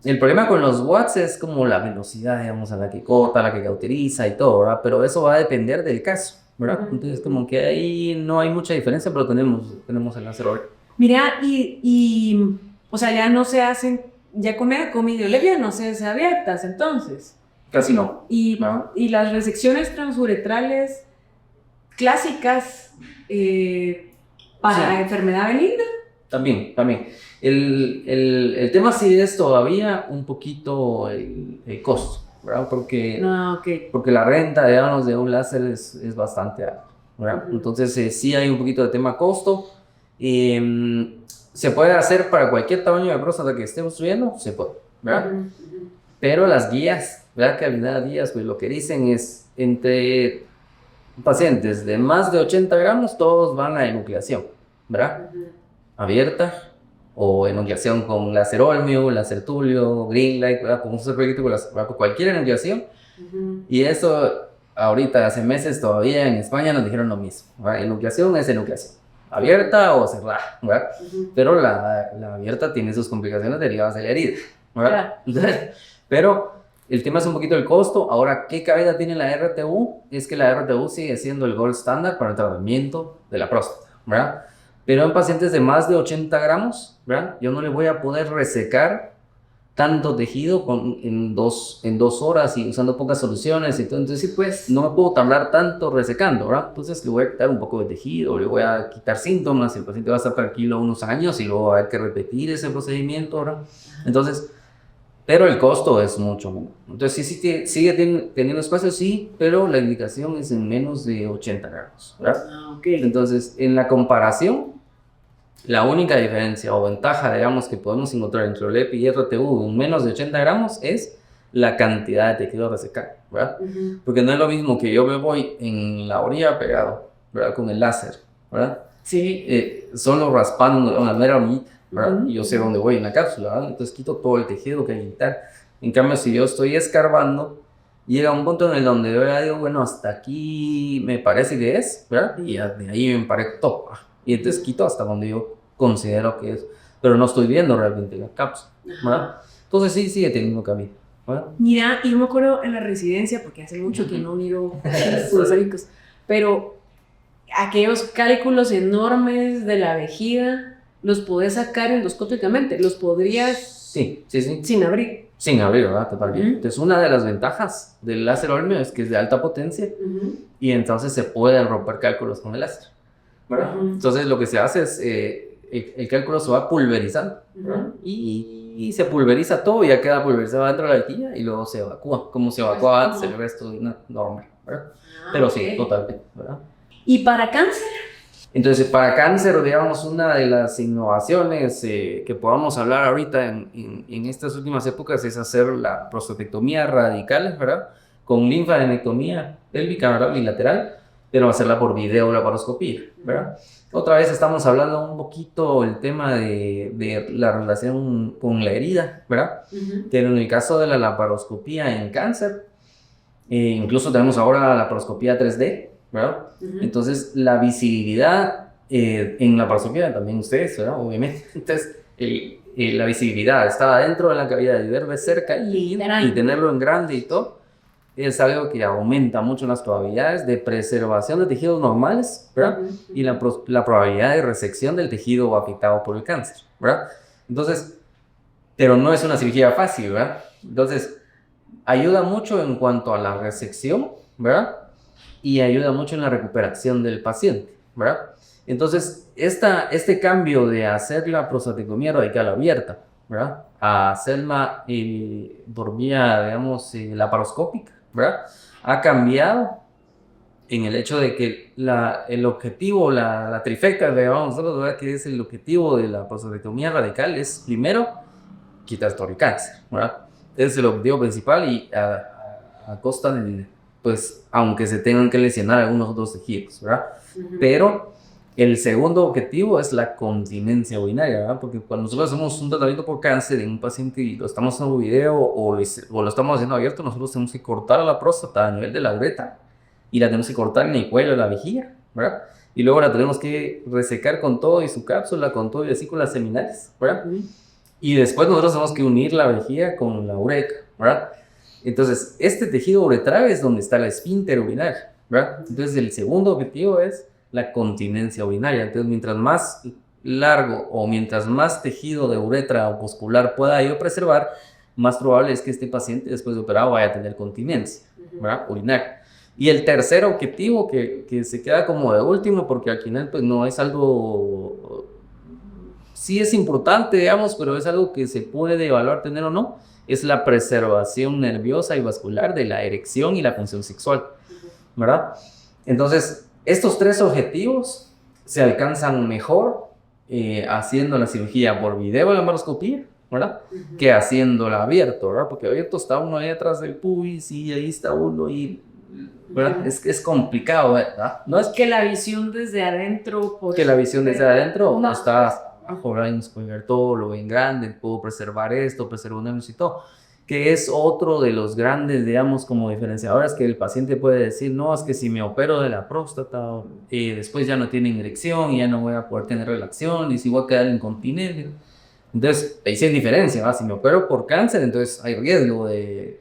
El problema con los watts es como la velocidad, digamos, a la que corta, a la que cauteriza y todo, ¿verdad? Pero eso va a depender del caso, ¿verdad? Entonces como que ahí no hay mucha diferencia, pero tenemos el láser OLED. Mira, o sea, ya no se hacen, ya con videolevia no se hacen abiertas, entonces. Casi no. Y las resecciones transuretrales clásicas para la enfermedad benigna. También. El tema sí es todavía un poquito el costo, ¿verdad? Porque la renta, digamos, de un láser es bastante alta, ¿verdad? Entonces sí hay un poquito de tema costo. Se puede hacer para cualquier tamaño de próstata que esté obstruyendo, se puede, ¿verdad? Pero las guías, ¿verdad? Que las guías, pues lo que dicen es entre pacientes de más de 80 gramos, todos van a enucleación, ¿verdad? Abierta o enucleación con láser olmio, láser tulio, green light, ¿verdad? Con cualquier enucleación. Y eso, ahorita, hace meses todavía en España nos dijeron lo mismo, ¿verdad? Enucleación es enucleación. Abierta o cerrada, ¿verdad? Pero la abierta tiene sus complicaciones derivadas de la herida, ¿verdad? Pero el tema es un poquito el costo. Ahora, ¿qué cabida tiene la RTU? Es que la RTU sigue siendo el gold standard para el tratamiento de la próstata, ¿verdad? Pero en pacientes de más de 80 gramos, ¿verdad? Yo no le voy a poder resecar tanto tejido en dos horas y usando pocas soluciones. Entonces, sí, pues, no me puedo tardar tanto resecando, ¿verdad? Entonces, le voy a quitar un poco de tejido, le voy a quitar síntomas, el paciente va a estar tranquilo unos años y luego va a haber que repetir ese procedimiento, ¿verdad? Entonces, pero el costo es mucho menor. Entonces, sí sigue teniendo espacio, sí, pero la indicación es en menos de 80 gramos, ¿verdad? Entonces, en la comparación, la única diferencia o ventaja, digamos, que podemos encontrar entre OLEP y RTU en menos de 80 gramos es la cantidad de tejido resecado, ¿verdad? Porque no es lo mismo que yo me voy en la orilla pegado, ¿verdad? Con el láser, ¿verdad? Sí. Solo raspando una mera hormiguita, ¿verdad? Y yo sé dónde voy en la cápsula, ¿verdad? Entonces quito todo el tejido que hay que quitar. En cambio, si yo estoy escarbando, llega un punto en el donde yo ya digo, bueno, hasta aquí me parece que es, ¿verdad? Y de ahí me emparejo todo. Y entonces quito hasta donde yo considero que es, pero no estoy viendo realmente la cápsula, ¿verdad? Entonces sí sigue teniendo camino, ¿verdad? Mira, yo me acuerdo en la residencia, porque hace mucho que no miro los médicos, pero aquellos cálculos enormes de la vejiga, ¿los podés sacar endoscópicamente? ¿Los podrías? Sí. Sin abrir. Sin abrir, ¿verdad? Totalmente. Entonces, una de las ventajas del láser olmio es que es de alta potencia y entonces se pueden romper cálculos con el láser. ¿verdad? Entonces lo que se hace es, el cálculo se va pulverizando, ¿verdad? Y se pulveriza todo, ya queda pulverizado dentro de la vejiga y luego se evacúa, como se evacuaba antes el resto de una normal, ¿verdad? Pero sí, totalmente, ¿verdad? ¿Y para cáncer? Entonces, para cáncer, digamos, una de las innovaciones que podamos hablar ahorita en estas últimas épocas es hacer la prostatectomía radical, ¿verdad? Con linfadenectomía pélvica, ¿verdad? Bilateral, pero hacerla por videolaparoscopía, ¿verdad? Otra vez estamos hablando un poquito el tema de la relación con la herida, ¿verdad? Pero en el caso de la laparoscopía en cáncer, incluso tenemos ahora la laparoscopía 3D, ¿verdad? Entonces, la visibilidad en la laparoscopía también ustedes, ¿verdad? Obviamente. Entonces, la visibilidad estaba dentro de la cavidad y ver de cerca y tenerlo en grande y todo, es algo que aumenta mucho las probabilidades de preservación de tejidos normales, ¿verdad? Y la probabilidad de resección del tejido afectado por el cáncer, ¿verdad? Entonces, pero no es una cirugía fácil, ¿verdad? Entonces, ayuda mucho en cuanto a la resección, ¿verdad? Y ayuda mucho en la recuperación del paciente, ¿verdad? Entonces, este cambio de hacer la prostatectomía radical abierta, ¿verdad? A hacerla por vía, digamos, laparoscópica, ¿verdad? Ha cambiado en el hecho de que el objetivo, la trifecta, digamos nosotros, ¿verdad? Que es el objetivo de la prostatectomía radical es, primero, quitar todo el cáncer, ¿verdad? Ese es el objetivo principal y a costa de, pues, aunque se tengan que lesionar algunos otros tejidos, ¿verdad? Pero el segundo objetivo es la continencia urinaria, ¿verdad? Porque cuando nosotros hacemos un tratamiento por cáncer en un paciente y lo estamos haciendo video o lo estamos haciendo abierto, nosotros tenemos que cortar la próstata a nivel de la uretra y la tenemos que cortar en el cuello de la vejiga, ¿verdad? Y luego la tenemos que resecar con todo y su cápsula, con todo y vesículas seminales, ¿verdad? Y después nosotros tenemos que unir la vejiga con la uretra, ¿verdad? Entonces, este tejido uretral es donde está la esfínter urinaria, ¿verdad? Entonces, el segundo objetivo es la continencia urinaria. Entonces, mientras más largo o mientras más tejido de uretra o muscular pueda yo preservar, más probable es que este paciente después de operado vaya a tener continencia, ¿verdad? Urinaria. Y el tercer objetivo que se queda como de último, porque al final pues no es algo, sí es importante, digamos, pero es algo que se puede evaluar tener o no, es la preservación nerviosa y vascular de la erección y la función sexual, ¿verdad? Entonces, estos tres objetivos se alcanzan mejor haciendo la cirugía por videolaparoscopía, ¿verdad? Que haciéndola abierto, ¿verdad? Porque abierto está uno ahí atrás del pubis y ahí está uno y, ¿verdad? Es complicado, ¿verdad? No es que la visión desde adentro... que la visión desde adentro no está abajo, ¿verdad? Puedo ver todo, lo ven grande, puedo preservar esto, preservar un y todo. Que es otro de los grandes, digamos, como diferenciadores que el paciente puede decir, no, es que si me opero de la próstata, después ya no tiene erección y ya no voy a poder tener relación y si voy a quedar incontinente. Entonces, ahí sí hay diferencia, ¿va? Si me opero por cáncer, entonces hay riesgo de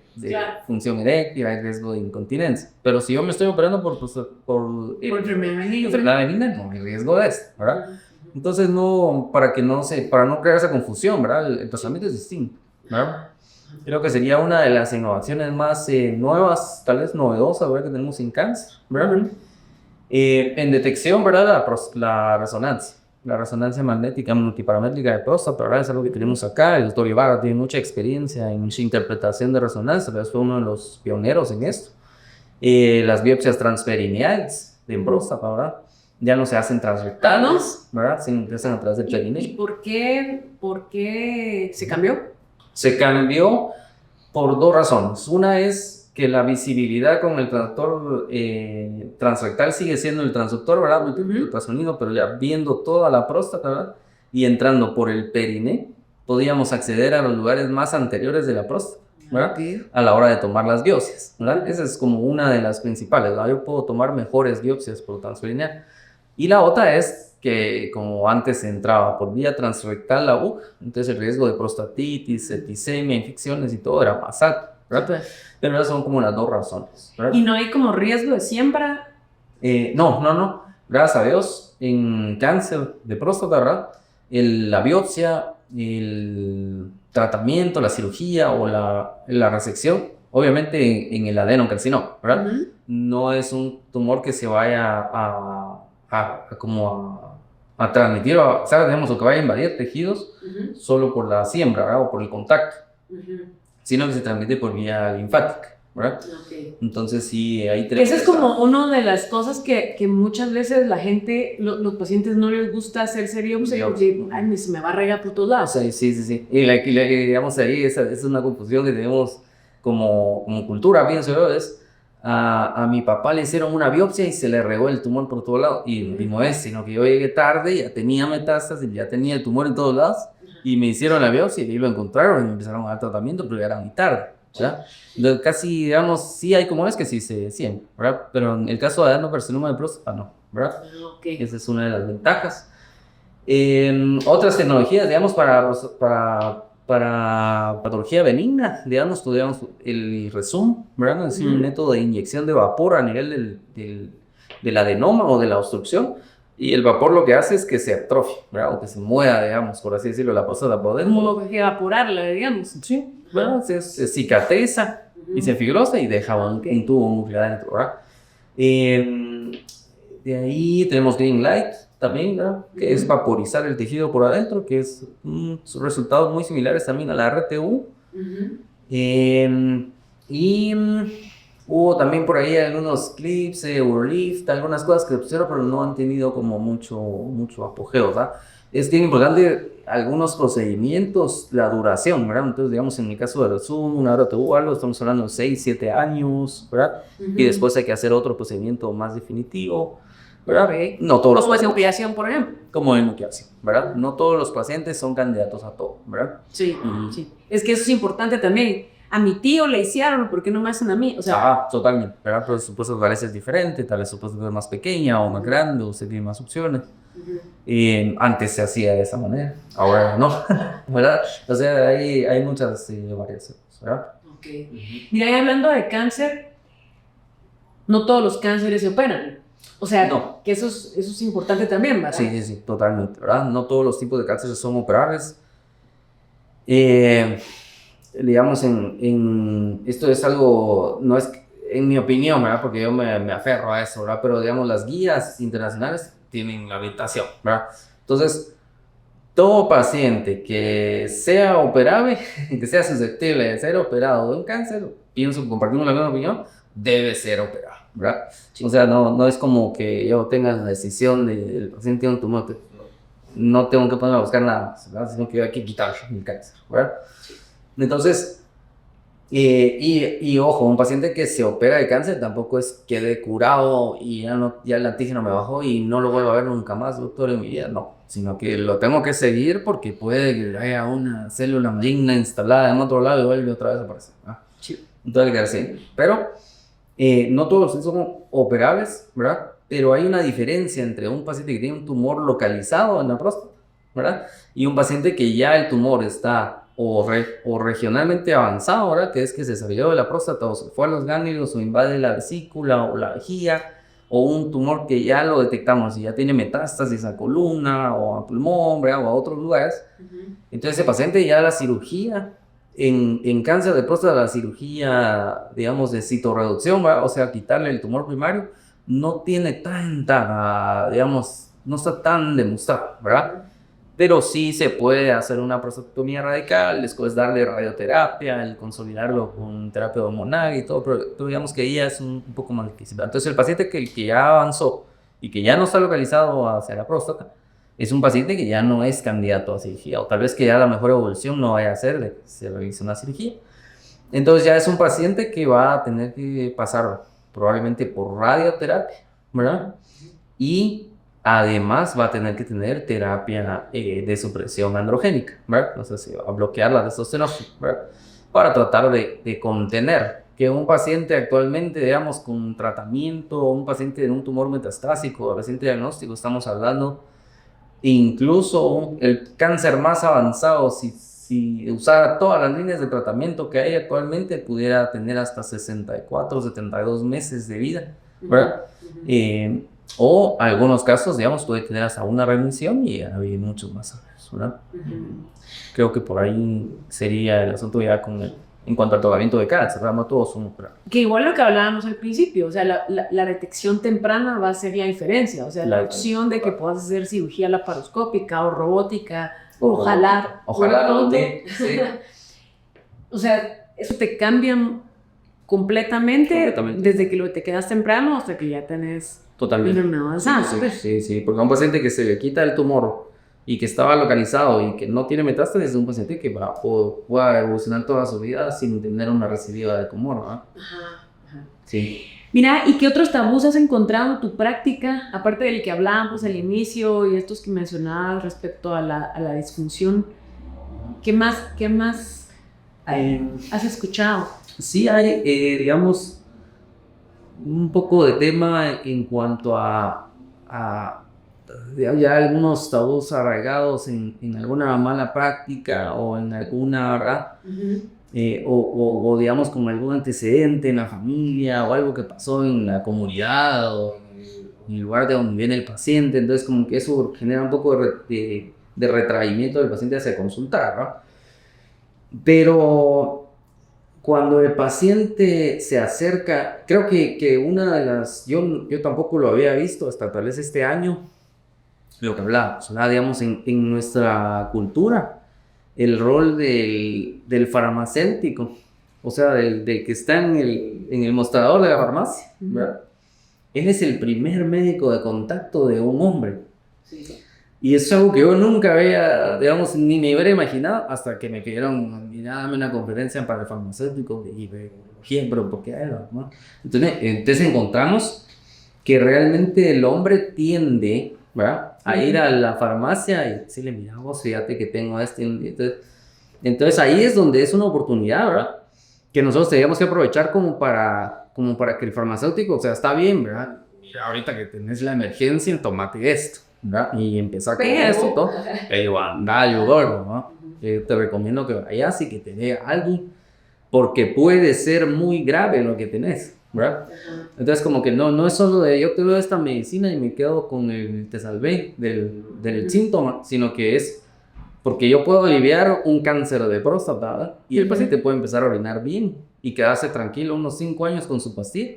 función eréctil, hay riesgo de incontinencia. Pero si yo me estoy operando por enfermedad benigna, no hay riesgo de esto, ¿verdad? Entonces, no, para no crear esa confusión, ¿verdad? El tratamiento es distinto, ¿verdad? Creo que sería una de las innovaciones más nuevas, tal vez novedosas, ¿verdad? Que tenemos en cáncer, ¿verdad? En detección, ¿verdad? La resonancia magnética multiparamétrica de próstata, ¿verdad? Es algo que tenemos acá. El doctor Ibarra tiene mucha experiencia en su interpretación de resonancia, ¿verdad? Fue uno de los pioneros en esto. Las biopsias transperineales de próstata, ¿verdad? Ya no se hacen transrectales, ¿verdad? Se hacen a través del perineo. ¿Y por qué se cambió? Se cambió por dos razones. Una es que la visibilidad con el transductor transrectal sigue siendo el transductor, ¿verdad? Ultrasonido, pero ya viendo toda la próstata, ¿verdad? Y entrando por el periné, podíamos acceder a los lugares más anteriores de la próstata, ¿verdad? A la hora de tomar las biopsias, ¿verdad? Esa es como una de las principales, ¿verdad? Yo puedo tomar mejores biopsias por transperineal. Y la otra es que como antes entraba por vía transrectal la aguja, entonces el riesgo de prostatitis, septicemia, infecciones y todo era más alto, ¿verdad? Pero esas son como las dos razones, ¿verdad? ¿Y no hay como riesgo de siembra? No. Gracias a Dios, en cáncer de próstata, ¿verdad? La biopsia, el tratamiento, la cirugía o la resección, obviamente en el adenocarcinoma, ¿verdad? No es un tumor que se vaya a transmitir, ¿sabes? Digamos, o que vaya a invadir tejidos solo por la siembra, ¿verdad? O por el contacto, sino que se transmite por vía linfática, ¿verdad? Okay. Entonces sí, ahí tenemos... Esa es como una de las cosas que muchas veces la gente, los pacientes no les gusta hacerse biopsia porque se me va a regar por todos lados. Sí. Y digamos ahí, esa es una confusión que tenemos como cultura, pienso yo, es... A mi papá le hicieron una biopsia y se le regó el tumor por todos lados. Y no es, sino que yo llegué tarde, ya tenía metástasis, ya tenía el tumor en todos lados. Y me hicieron la biopsia y lo encontraron y me empezaron a dar tratamiento, pero ya era muy tarde, ¿verdad? Entonces, casi, digamos, sí hay tumores que sí se decían, ¿verdad? Pero en el caso de adenocarcinoma de próstata, no, ¿verdad? Okay. Esa es una de las ventajas. Otras tecnologías, digamos, para patología benigna, digamos, estudiamos el RESUM, ¿verdad? Es un método de inyección de vapor a nivel del adenoma o de la obstrucción, y el vapor lo que hace es que se atrofie, ¿verdad? O que se mueva, digamos, por así decirlo, la próstata por dentro. Como que evaporarla, digamos. Sí, ¿verdad? Se cicatriza y se fibrosa y deja un tubo nuclear adentro, ¿verdad? De ahí tenemos Green Light también, ¿verdad? Que es vaporizar el tejido por adentro, que es resultados muy similares también a la RTU. Y hubo también por ahí algunos clips, Eurolift, algunas cosas que pusieron, pero no han tenido como mucho apogeo, ¿verdad? Es bien importante algunos procedimientos, la duración, ¿verdad? Entonces, digamos, en el caso del Zoom, una RTU o algo, estamos hablando de 6, 7 años, ¿verdad? Y después hay que hacer otro procedimiento más definitivo, ¿verdad? No todos como enucleación, por ejemplo. Como enucleación, ¿verdad? No todos los pacientes son candidatos a todo, ¿verdad? Sí. Es que eso es importante también. A mi tío le hicieron, ¿por qué no me hacen a mí? O sea, totalmente, ¿verdad? Pero supuesto tal vez es diferente, tal vez supuesto es más pequeña o más grande, o se tiene más opciones. Antes se hacía de esa manera, ahora no, ¿verdad? O sea, hay muchas variaciones, ¿verdad? Okay. Mira, y hablando de cáncer, no todos los cánceres se operan. O sea, no. Que eso es importante también, ¿verdad? Sí, totalmente, ¿verdad? No todos los tipos de cáncer son operables. Digamos, esto es algo, no es en mi opinión, ¿verdad? Porque yo me aferro a eso, ¿verdad? Pero digamos, las guías internacionales tienen la habitación, ¿verdad? Entonces, todo paciente que sea operable, que sea susceptible de ser operado de un cáncer, pienso que compartimos la misma opinión, debe ser operado, ¿verdad? O sea, no es como que yo tenga la decisión de el paciente tiene un tumor, no tengo que ponerme a buscar nada más, ¿verdad? Sino que hay que quitar el cáncer, ¿verdad? Entonces, ojo, un paciente que se opera de cáncer tampoco es que quede curado y ya el antígeno me bajó y no lo vuelvo a ver nunca más, doctor, en mi vida, no. Sino que lo tengo que seguir porque puede que haya una célula maligna instalada en otro lado y vuelve otra vez a aparecer. Entonces hay que hacer. Pero no todos son operables, ¿verdad? Pero hay una diferencia entre un paciente que tiene un tumor localizado en la próstata, ¿verdad? Y un paciente que ya el tumor está o regionalmente avanzado, ¿verdad? Que es que se salió de la próstata o se fue a los ganglios o invade la vesícula o la vejiga, o un tumor que ya lo detectamos y ya tiene metástasis a columna o a pulmón, ¿verdad? O a otros lugares. Entonces ese paciente ya la cirugía, en cáncer de próstata, la cirugía, digamos, de citorreducción, ¿verdad? O sea, quitarle el tumor primario, no tiene tanta, digamos, no está tan demostrado, ¿verdad? Pero sí se puede hacer una prostatectomía radical, después darle radioterapia, el consolidarlo con terapia hormonal y todo, pero digamos que ya es un poco más difícil. Entonces el paciente que ya avanzó y que ya no está localizado hacia la próstata, es un paciente que ya no es candidato a cirugía, o tal vez que ya la mejor evolución no vaya a ser de que se realice una cirugía. Entonces ya es un paciente que va a tener que pasar probablemente por radioterapia, ¿verdad? Y además va a tener que tener terapia de supresión androgénica, ¿verdad? O sea, se va a bloquear la testosterona, ¿verdad? Para tratar de contener que un paciente actualmente, digamos, con tratamiento, un paciente en un tumor metastásico, reciente diagnóstico, estamos hablando, incluso el cáncer más avanzado, si usara todas las líneas de tratamiento que hay actualmente, pudiera tener hasta 64, 72 meses de vida, ¿verdad? O algunos casos, digamos, puede tener hasta una remisión y hay muchos más años, ¿verdad? Creo que por ahí sería el asunto ya con en cuanto al tratamiento de cáncer, ¿verdad? No todos somos, ¿verdad? Que igual lo que hablábamos al principio, o sea, la detección temprana va a ser la diferencia, o sea, la opción de que puedas hacer cirugía laparoscópica o robótica, o jalar, todo. Sí. O sea, eso te cambia completamente desde que te quedas temprano hasta que ya tenés Totalmente. Sí, porque a un paciente que se le quita el tumor y que estaba localizado y que no tiene metástasis es un paciente que pueda evolucionar toda su vida sin tener una recidiva de tumor, ¿no? Sí. Mira, ¿y qué otros tabús has encontrado en tu práctica, aparte del que hablábamos al inicio y estos que mencionabas respecto a la disfunción? ¿Qué más has escuchado? Sí hay, digamos, un poco de tema en cuanto a ya algunos tabús arraigados en alguna mala práctica o en alguna, ¿verdad? O digamos como algún antecedente en la familia o algo que pasó en la comunidad o en el lugar de donde viene el paciente, entonces como que eso genera un poco de retraimiento del paciente hacia consultar, ¿no? Pero cuando el paciente se acerca, creo que una de las, yo tampoco lo había visto hasta tal vez este año, lo que hablábamos, digamos, en nuestra cultura, el rol del farmacéutico, o sea, del que está en el mostrador de la farmacia, ¿verdad? Él es el primer médico de contacto de un hombre. Sí. Y es algo que yo nunca había, digamos, ni me hubiera imaginado hasta que me pidieron, mira, dame una conferencia para el farmacéutico y pero ¿por qué era, no? Entonces encontramos que realmente el hombre tiende, ¿verdad?, a ir a la farmacia y decirle, mira vos, fíjate que tengo entonces ahí es donde es una oportunidad, ¿verdad?, que nosotros teníamos que aprovechar como para que el farmacéutico, o sea, está bien, ¿verdad?, mira, ahorita que tenés la emergencia, tomate esto, ¿verdad?, y empezar con esto, todo, y yo, anda, ayudarlo, ¿no? Te recomiendo que vayas y que te dé algo, porque puede ser muy grave lo que tenés, ¿verdad? Entonces como que no es solo de yo te doy esta medicina y me quedo con te salvé del síntoma, sino que es porque yo puedo aliviar un cáncer de próstata, ¿verdad? Y el paciente puede empezar a orinar bien y quedarse tranquilo unos 5 años con su pastilla,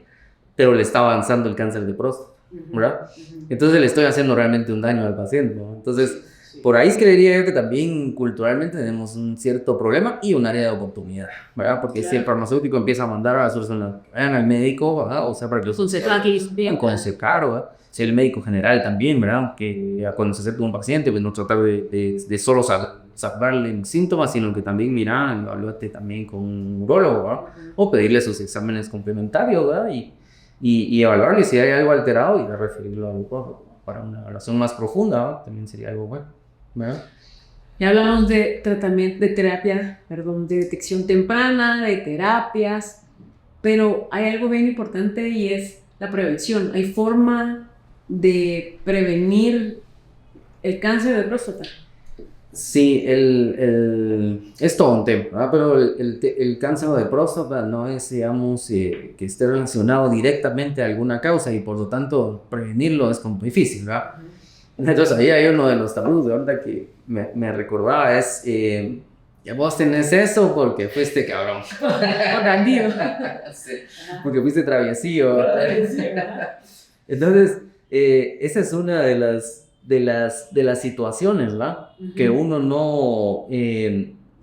pero le está avanzando el cáncer de próstata, ¿verdad? Entonces le estoy haciendo realmente un daño al paciente, ¿no? Entonces por ahí creería yo que también culturalmente tenemos un cierto problema y un área de oportunidad, ¿verdad? Porque si el farmacéutico empieza a mandar a las personas que vayan al médico, ¿verdad?, o sea, para que los con ese caro, ¿verdad? Si el médico general también, ¿verdad?, que cuando se acerca un paciente, pues no tratar de solo salvarle síntomas, sino que también, mira, evalúate también con un urólogo, ¿verdad? O pedirle sus exámenes complementarios, ¿verdad? Y evaluarle si hay algo alterado y referirlo al urólogo para una evaluación más profunda, ¿verdad? También sería algo bueno, ¿verdad? Ya hablamos de tratamiento, de detección temprana, de terapias, pero hay algo bien importante y es la prevención. ¿Hay forma de prevenir el cáncer de próstata? Sí, es todo un tema, ¿verdad? Pero el cáncer de próstata no es, digamos, que esté relacionado directamente a alguna causa y por lo tanto prevenirlo es como difícil, ¿verdad? Entonces ahí hay uno de los tabús de onda que me recordaba, es, ya vos tenés eso porque fuiste cabrón. Sí, porque fuiste traviesillo. Entonces, esa es una de las situaciones, ¿verdad? Que uno no,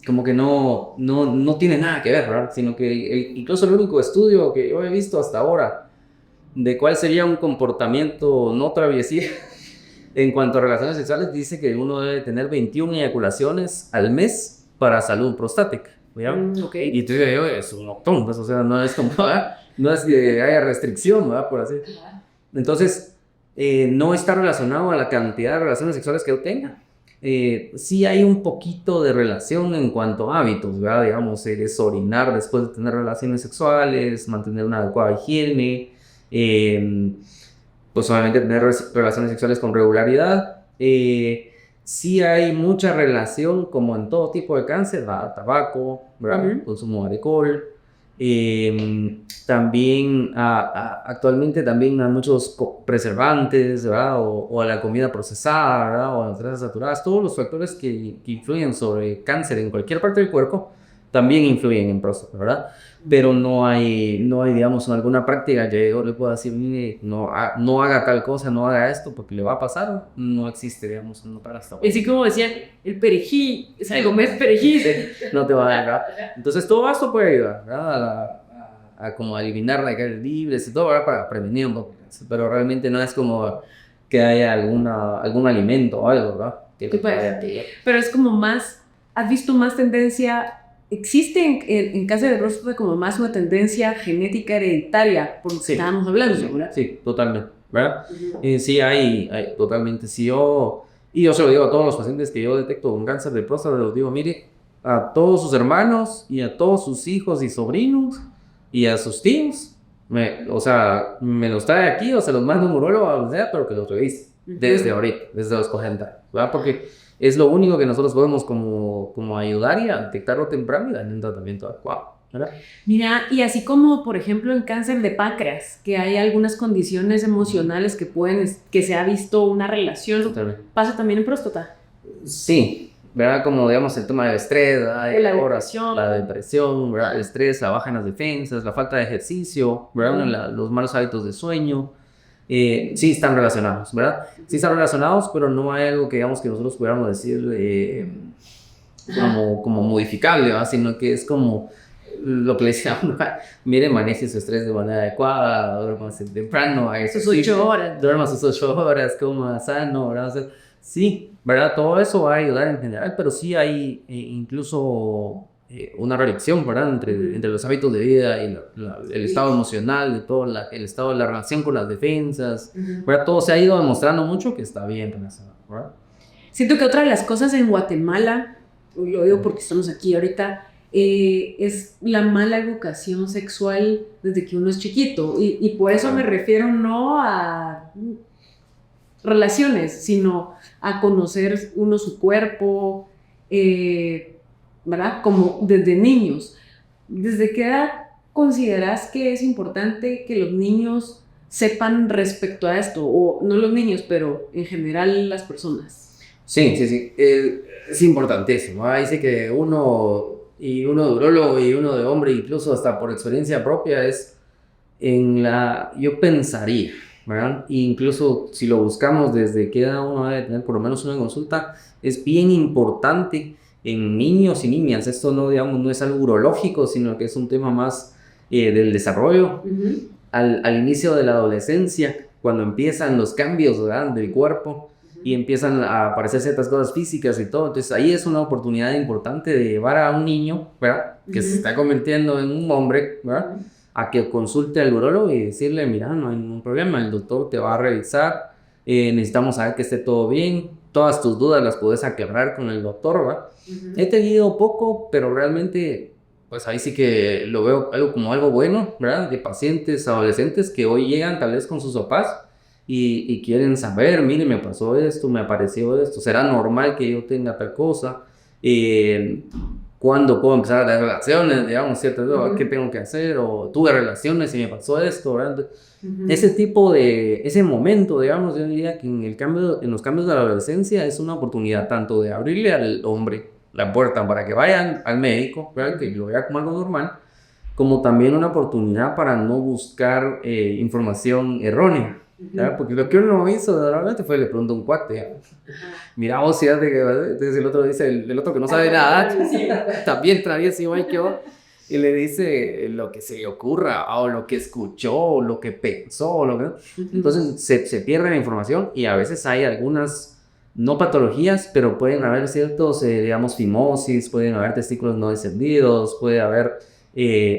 como que no tiene nada que ver, ¿verdad? Sino que incluso el único estudio que yo he visto hasta ahora de cuál sería un comportamiento no traviesía en cuanto a relaciones sexuales, dice que uno debe tener 21 eyaculaciones al mes para salud prostática, ¿verdad? Okay. Y entonces yo, es un montón, pues, o sea, no es como, no es que haya restricción, ¿verdad?, por así. Entonces, no está relacionado a la cantidad de relaciones sexuales que yo tenga. Sí hay un poquito de relación en cuanto a hábitos, ¿verdad? Digamos, es orinar después de tener relaciones sexuales, mantener una adecuada higiene, pues obviamente tener relaciones sexuales con regularidad. Sí hay mucha relación, como en todo tipo de cáncer, ¿verdad? Tabaco, ¿verdad? Consumo de alcohol. También actualmente también hay muchos preservantes, ¿verdad? O a la comida procesada, ¿verdad? O a las grasas saturadas, todos los factores que influyen sobre cáncer en cualquier parte del cuerpo también influyen en próstata, ¿verdad? Pero no hay, digamos, alguna práctica que yo le pueda decir, mire, no haga tal cosa, no haga esto, porque le va a pasar. No existe, digamos, no para hasta Y así como decían, el perejil, o sea, comer perejil. no te va a dar, ¿verdad? Entonces todo esto puede ayudar, ¿verdad? A como eliminar la caída libres y todo, ¿verdad? Para prevenir un poco. Pero realmente no es como que haya algún alimento o algo, ¿verdad? Pero es como más, ¿has visto más tendencia? ¿Existe en cáncer de próstata como más una tendencia genética hereditaria, por lo que estábamos hablando, ¿verdad? Sí, totalmente, ¿verdad? Sí, hay totalmente. Y yo se lo digo a todos los pacientes que yo detecto con cáncer de próstata, les digo, mire, a todos sus hermanos y a todos sus hijos y sobrinos y a sus tíos, me los trae aquí o se los manda un urólogo a donde sea, pero que los revise desde ahorita, desde los 40, ¿verdad? Porque es lo único que nosotros podemos como ayudar y a detectarlo temprano y darle un tratamiento adecuado, ¿verdad? Mira, y así como por ejemplo en cáncer de páncreas, que hay algunas condiciones emocionales que se ha visto una relación, ¿pasa también en próstata? Sí, ¿verdad? Como digamos el tema del estrés, la depresión, ¿verdad? El estrés, la baja en las defensas, la falta de ejercicio, ¿verdad? Los malos hábitos de sueño. Sí están relacionados, ¿verdad? Sí están relacionados, pero no hay algo que digamos que nosotros pudiéramos decir como modificable, ¿verdad? Sino que es como lo que le decíamos, mire, maneje su estrés de manera adecuada, duerma temprano, sus 8 horas. Duerma sus 8 horas, coma sano, ¿verdad? O sea, sí, ¿verdad? Todo eso va a ayudar en general, pero sí hay incluso una relación, ¿verdad? Entre los hábitos de vida y el estado emocional, de todo el estado de la relación con las defensas, ¿verdad? Todo se ha ido demostrando mucho que está bien relacionado, ¿verdad? Siento que otra de las cosas en Guatemala, lo digo porque estamos aquí ahorita, es la mala educación sexual desde que uno es chiquito. Y por eso me refiero no a relaciones, sino a conocer uno su cuerpo, ¿verdad? Como desde niños. ¿Desde qué edad consideras que es importante que los niños sepan respecto a esto? O no los niños, pero en general las personas. Sí. Es importantísimo. Dice que uno de urólogo y uno de hombre, incluso hasta por experiencia propia, yo pensaría, ¿verdad? E incluso si lo buscamos desde qué edad uno debe tener por lo menos una consulta, es bien importante en niños y niñas. Esto no es algo urológico, sino que es un tema más del desarrollo. Al inicio de la adolescencia, cuando empiezan los cambios, ¿verdad?, del cuerpo y empiezan a aparecer ciertas cosas físicas y todo, entonces ahí es una oportunidad importante de llevar a un niño, ¿verdad?, que se está convirtiendo en un hombre, ¿verdad?, a que consulte al urólogo y decirle, mira, no hay ningún problema, el doctor te va a revisar, necesitamos saber que esté todo bien, todas tus dudas las puedes aclarar con el doctor, ¿verdad? He tenido poco, pero realmente, pues ahí sí que lo veo como algo bueno, ¿verdad? De pacientes adolescentes que hoy llegan tal vez con sus papás y quieren saber, mire, me pasó esto, me apareció esto, ¿será normal que yo tenga tal cosa? ¿Cuándo puedo empezar a tener relaciones? Digamos, ¿cierto? ¿Qué tengo que hacer? O tuve relaciones y me pasó esto, ¿verdad? Ese momento, digamos, yo diría que en los cambios de la adolescencia es una oportunidad tanto de abrirle al hombre la puerta para que vayan al médico, ¿verdad?, que lo vea como algo normal, como también una oportunidad para no buscar información errónea, ¿verdad? Porque lo que uno hizo normalmente fue le preguntó a un cuate, mira vos, fíjate que entonces el otro dice, el otro que no sabe nada, también travieso igual que vos, y le dice lo que se le ocurra, o lo que escuchó, o lo que pensó, entonces se pierde la información y a veces hay algunas, no patologías, pero pueden haber ciertos, digamos, fimosis, pueden haber testículos no descendidos, puede haber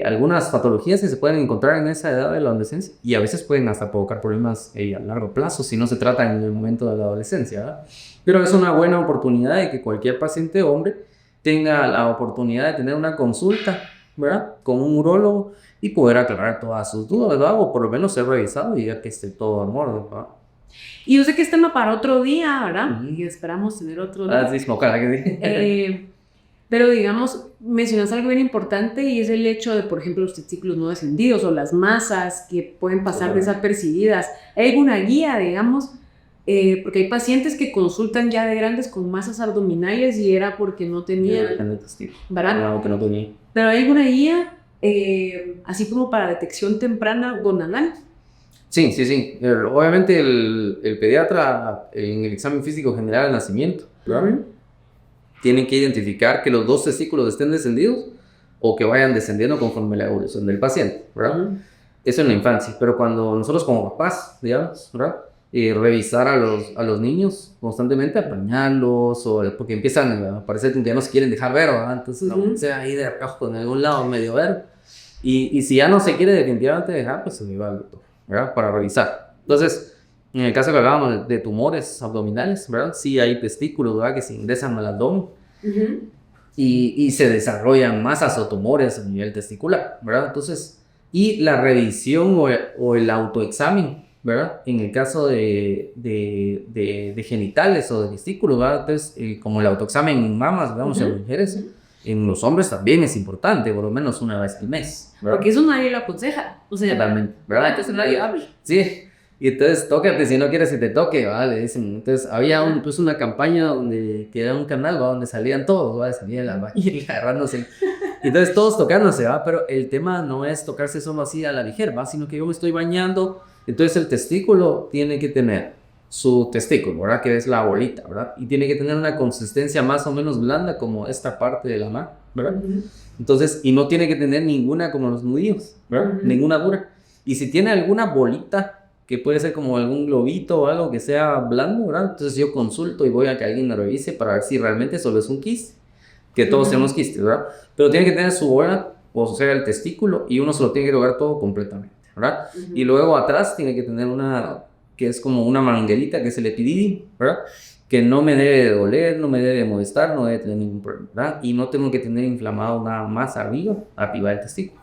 algunas patologías que se pueden encontrar en esa edad de la adolescencia y a veces pueden hasta provocar problemas a largo plazo si no se trata en el momento de la adolescencia, ¿verdad? Pero es una buena oportunidad de que cualquier paciente hombre tenga la oportunidad de tener una consulta, ¿verdad?, con un urólogo y poder aclarar todas sus dudas, ¿verdad?, o por lo menos ser revisado y ya que esté todo en orden, ¿verdad? Y yo sé que es tema para otro día, ¿verdad? Y esperamos tener otro día. Sí, ojalá que sí. Pero digamos, mencionas algo bien importante y es el hecho de, por ejemplo, los testículos no descendidos o las masas que pueden pasar desapercibidas. ¿Hay alguna guía, digamos, porque hay pacientes que consultan ya de grandes con masas abdominales y era porque no tenían, ¿verdad? No, que no tenía. Pero hay alguna guía, así como para detección temprana gonadal. Sí. Obviamente el pediatra en el examen físico general al nacimiento, ¿verdad? Tiene que identificar que los 2 testículos estén descendidos o que vayan descendiendo conforme la evolución del paciente, ¿verdad? Eso en la infancia, pero cuando nosotros como papás, digamos, ¿verdad? Revisar a los niños constantemente, apañarlos, o porque empiezan a parecer que ya no se quieren dejar ver, ¿verdad? Entonces, se va ahí de abajo en algún lado medio ver. Y si ya no se quiere definitivamente dejar, pues se lleva al doctor, ¿verdad? Para revisar. Entonces, en el caso que hablábamos de tumores abdominales, ¿verdad? Sí hay testículos, ¿verdad? Que se ingresan al abdomen y se desarrollan masas o tumores a nivel testicular, ¿verdad? Entonces, y la revisión o el autoexamen, ¿verdad? En el caso de genitales o de testículos, ¿verdad? Entonces, como el autoexamen en mamas, digamos, en mujeres, en los hombres también es importante, por lo menos una vez al mes, ¿verdad? Porque eso nadie lo aconseja, o sea, totalmente, ¿verdad? Entonces nadie habla. Sí, y entonces tócate si no quieres que te toque, ¿vale? Le dicen. Entonces había una campaña donde, que era un canal, ¿va? Donde salían todos, ¿va? Salía la máquina agarrándose. Entonces todos tocándose, ¿va? Pero el tema no es tocarse solo así a la ligera, ¿va? Sino que yo me estoy bañando, entonces el testículo tiene que tener su testículo, ¿verdad? Que es la bolita, ¿verdad? Y tiene que tener una consistencia más o menos blanda como esta parte de la mano, ¿verdad? Entonces, y no tiene que tener ninguna como los nudillos, ¿verdad? Ninguna dura. Y si tiene alguna bolita, que puede ser como algún globito o algo que sea blando, ¿verdad? Entonces yo consulto y voy a que alguien lo revise para ver si realmente solo es un quiste, que todos tenemos quistes, ¿verdad? Pero tiene que tener su bola, o sea, el testículo, y uno se lo tiene que lograr todo completamente, ¿verdad? Y luego atrás tiene que tener una, que es como una manguerita, que es el epidídimo, ¿verdad? Que no me debe de doler, no me debe de molestar, no debe tener ningún problema, ¿verdad? Y no tengo que tener inflamado nada más arriba del testículo.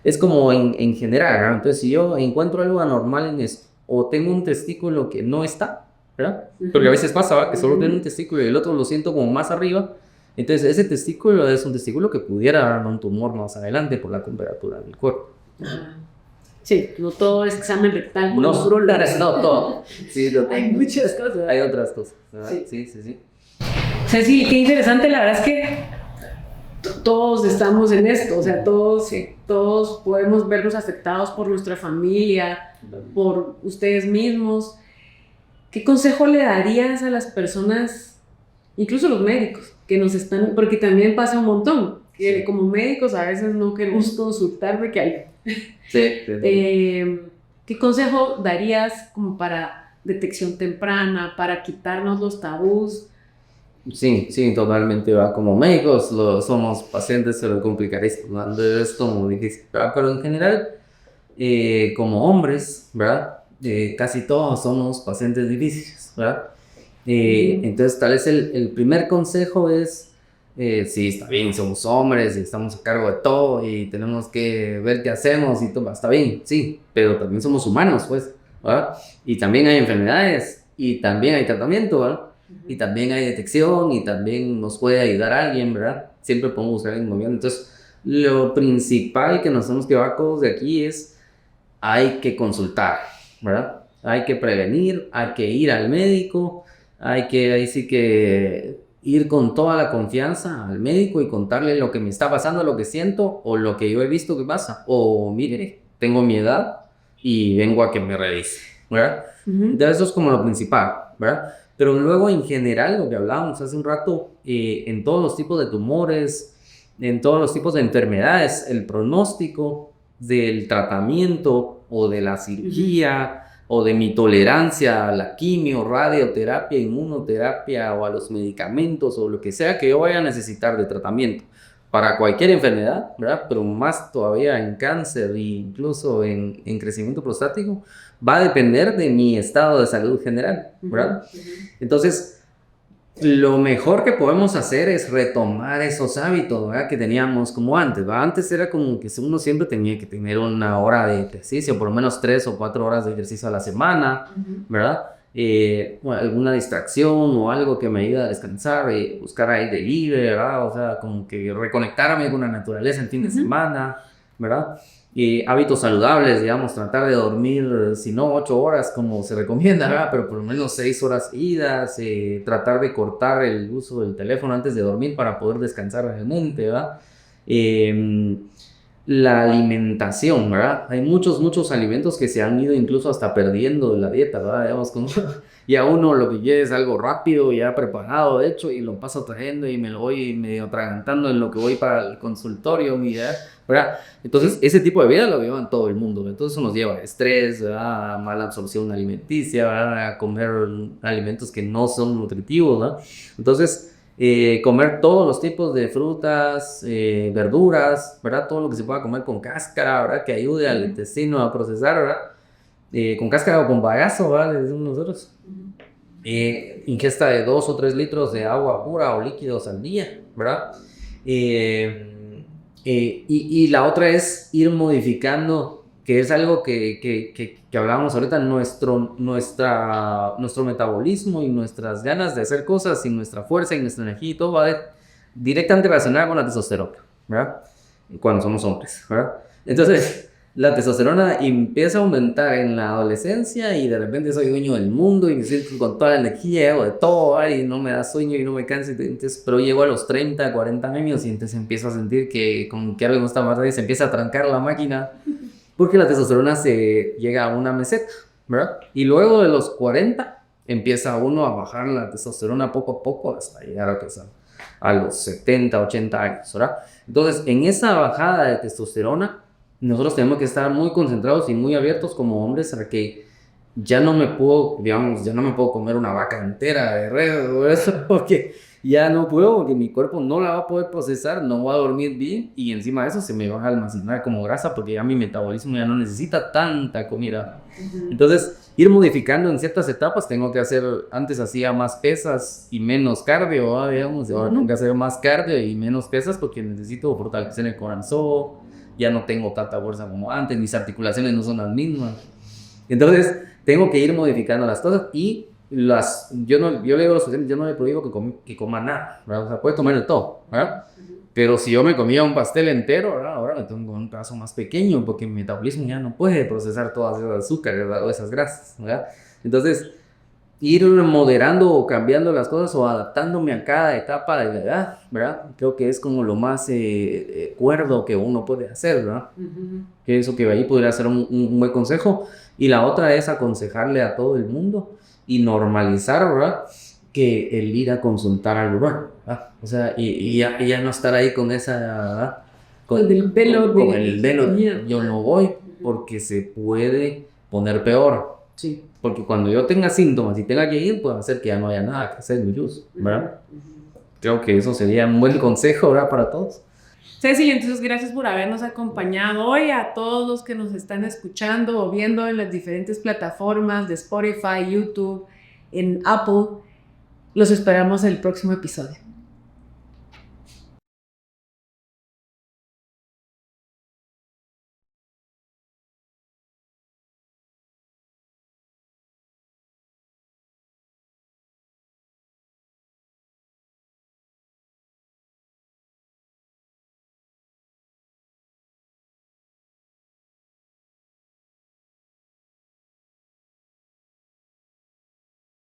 Es como en general, ¿verdad? Entonces, si yo encuentro algo anormal en esto, o tengo un testículo que no está, ¿verdad? Porque a veces pasa, ¿va? Que solo tengo un testículo y el otro lo siento como más arriba. Entonces, ese testículo es un testículo que pudiera dar un tumor más adelante por la temperatura del cuerpo. Sí, no todo es examen rectal. No todo. Sí, hay muchas cosas. Hay otras cosas, ¿verdad? Sí. Ceci, qué interesante, la verdad es que todos estamos en esto, o sea, todos podemos vernos afectados por nuestra familia, por ustedes mismos. ¿Qué consejo le darías a las personas, incluso los médicos, que nos están, porque también pasa un montón, que como médicos a veces no queremos consultar porque hay... ¿Qué consejo darías como para detección temprana, para quitarnos los tabús? Sí, totalmente, ¿va? Como médicos somos pacientes, se lo complicarísimo, ¿no? Es como difícil, ¿verdad? Pero en general, como hombres, ¿verdad? Casi todos somos pacientes difíciles, ¿verdad? Entonces tal vez el primer consejo es, sí, está bien, somos hombres y estamos a cargo de todo y tenemos que ver qué hacemos y todo, está bien, sí, pero también somos humanos, pues, ¿verdad? Y también hay enfermedades y también hay tratamiento, ¿verdad? Y también hay detección y también nos puede ayudar alguien, ¿verdad? Siempre podemos buscar el movimiento. Entonces, lo principal que nos tenemos que llevar todos de aquí es, hay que consultar, ¿verdad? Hay que prevenir, hay que ir al médico, ahí sí que ir con toda la confianza al médico y contarle lo que me está pasando, lo que siento o lo que yo he visto que pasa. O mire, tengo mi edad y vengo a que me revise, ¿verdad? Entonces, eso es como lo principal, ¿verdad? Pero luego en general, lo que hablábamos hace un rato, en todos los tipos de tumores, en todos los tipos de enfermedades, el pronóstico del tratamiento o de la cirugía o de mi tolerancia a la quimio, radioterapia, inmunoterapia o a los medicamentos o lo que sea que yo vaya a necesitar de tratamiento para cualquier enfermedad, ¿verdad? Pero más todavía en cáncer e incluso en crecimiento prostático, va a depender de mi estado de salud general, ¿verdad? Entonces, lo mejor que podemos hacer es retomar esos hábitos, ¿verdad? Que teníamos como antes, ¿verdad? Antes era como que uno siempre tenía que tener una hora de ejercicio, por lo menos 3 o 4 horas de ejercicio a la semana, ¿verdad? Alguna distracción o algo que me ayude a descansar, buscar aire libre, ¿verdad? O sea, como que reconectarme con la naturaleza el fin de semana, ¿verdad? Hábitos saludables, digamos, tratar de dormir, si no 8 horas como se recomienda, ¿verdad? Pero por lo menos 6 horas seguidas, tratar de cortar el uso del teléfono antes de dormir para poder descansar realmente, ¿verdad? Eh, la alimentación, ¿verdad? Hay muchos alimentos que se han ido incluso hasta perdiendo de la dieta, ¿verdad? Digamos, como ya uno lo que quiere es algo rápido, ya preparado, hecho, y lo paso trayendo y me lo voy medio atragantando en lo que voy para el consultorio, mira, ¿verdad? Entonces, ese tipo de vida lo llevan todo el mundo, entonces eso nos lleva a estrés, ¿verdad? A mala absorción alimenticia, ¿verdad? A comer alimentos que no son nutritivos, ¿verdad? Entonces, comer todos los tipos de frutas, verduras, ¿verdad? Todo lo que se pueda comer con cáscara, ¿verdad? Que ayude al intestino a procesar, ¿verdad? Con cáscara o con bagazo, ¿verdad? Le decimos nosotros. Ingesta de 2 o 3 litros de agua pura o líquidos al día, ¿verdad? Y la otra es ir modificando, que es algo que hablábamos ahorita, nuestro metabolismo y nuestras ganas de hacer cosas y nuestra fuerza y nuestra energía y todo va directamente relacionado con la testosterona, ¿verdad? Cuando somos hombres, ¿verdad? Entonces, la testosterona empieza a aumentar en la adolescencia y de repente soy dueño del mundo y me siento con toda la energía, hago de todo, ¿verdad? Y no me da sueño y no me canso. Entonces, pero llego a los 30, 40 años y entonces empiezo a sentir que como que algo no está mal y se empieza a trancar la máquina porque la testosterona se llega a una meseta, ¿verdad? Y luego de los 40 empieza uno a bajar la testosterona poco a poco hasta llegar a los 70, 80 años, ¿verdad? Entonces, en esa bajada de testosterona, nosotros tenemos que estar muy concentrados y muy abiertos como hombres a que ya no me puedo, digamos, ya no me puedo comer una vaca entera de res o eso, porque ya no puedo, porque mi cuerpo no la va a poder procesar, no va a dormir bien y encima de eso se me va a almacenar como grasa porque ya mi metabolismo ya no necesita tanta comida. Entonces, ir modificando en ciertas etapas, tengo que hacer, antes hacía más pesas y menos cardio, ¿va? Digamos, ahora tengo que hacer más cardio y menos pesas porque necesito fortalecer el corazón, ya no tengo tanta fuerza como antes, mis articulaciones no son las mismas. Entonces, tengo que ir modificando las cosas y yo le digo a los pacientes, yo no le prohíbo que coma nada, ¿verdad? O sea, puede comer de todo, ¿verdad? Pero si yo me comía un pastel entero, ¿verdad? Ahora me tengo un pedazo más pequeño porque mi metabolismo ya no puede procesar todas esas azúcares, ¿verdad? O esas grasas, ¿verdad? Entonces, ir moderando o cambiando las cosas o adaptándome a cada etapa de la edad, ¿verdad? Creo que es como lo más cuerdo que uno puede hacer, ¿verdad? Que eso que ahí podría ser un buen consejo. Y la otra es aconsejarle a todo el mundo y normalizar, ¿verdad? Que el ir a consultar al lugar, ¿verdad? O sea, y ya no estar ahí con esa, ¿verdad? Con el velo, yo no voy porque se puede poner peor. Sí. Porque cuando yo tenga síntomas y tenga que ir, puede hacer que ya no haya nada que hacer, ¿verdad? Creo que eso sería un buen consejo, ¿verdad? Para todos. Ceci, entonces gracias por habernos acompañado hoy, a todos los que nos están escuchando o viendo en las diferentes plataformas de Spotify, YouTube, en Apple. Los esperamos en el próximo episodio.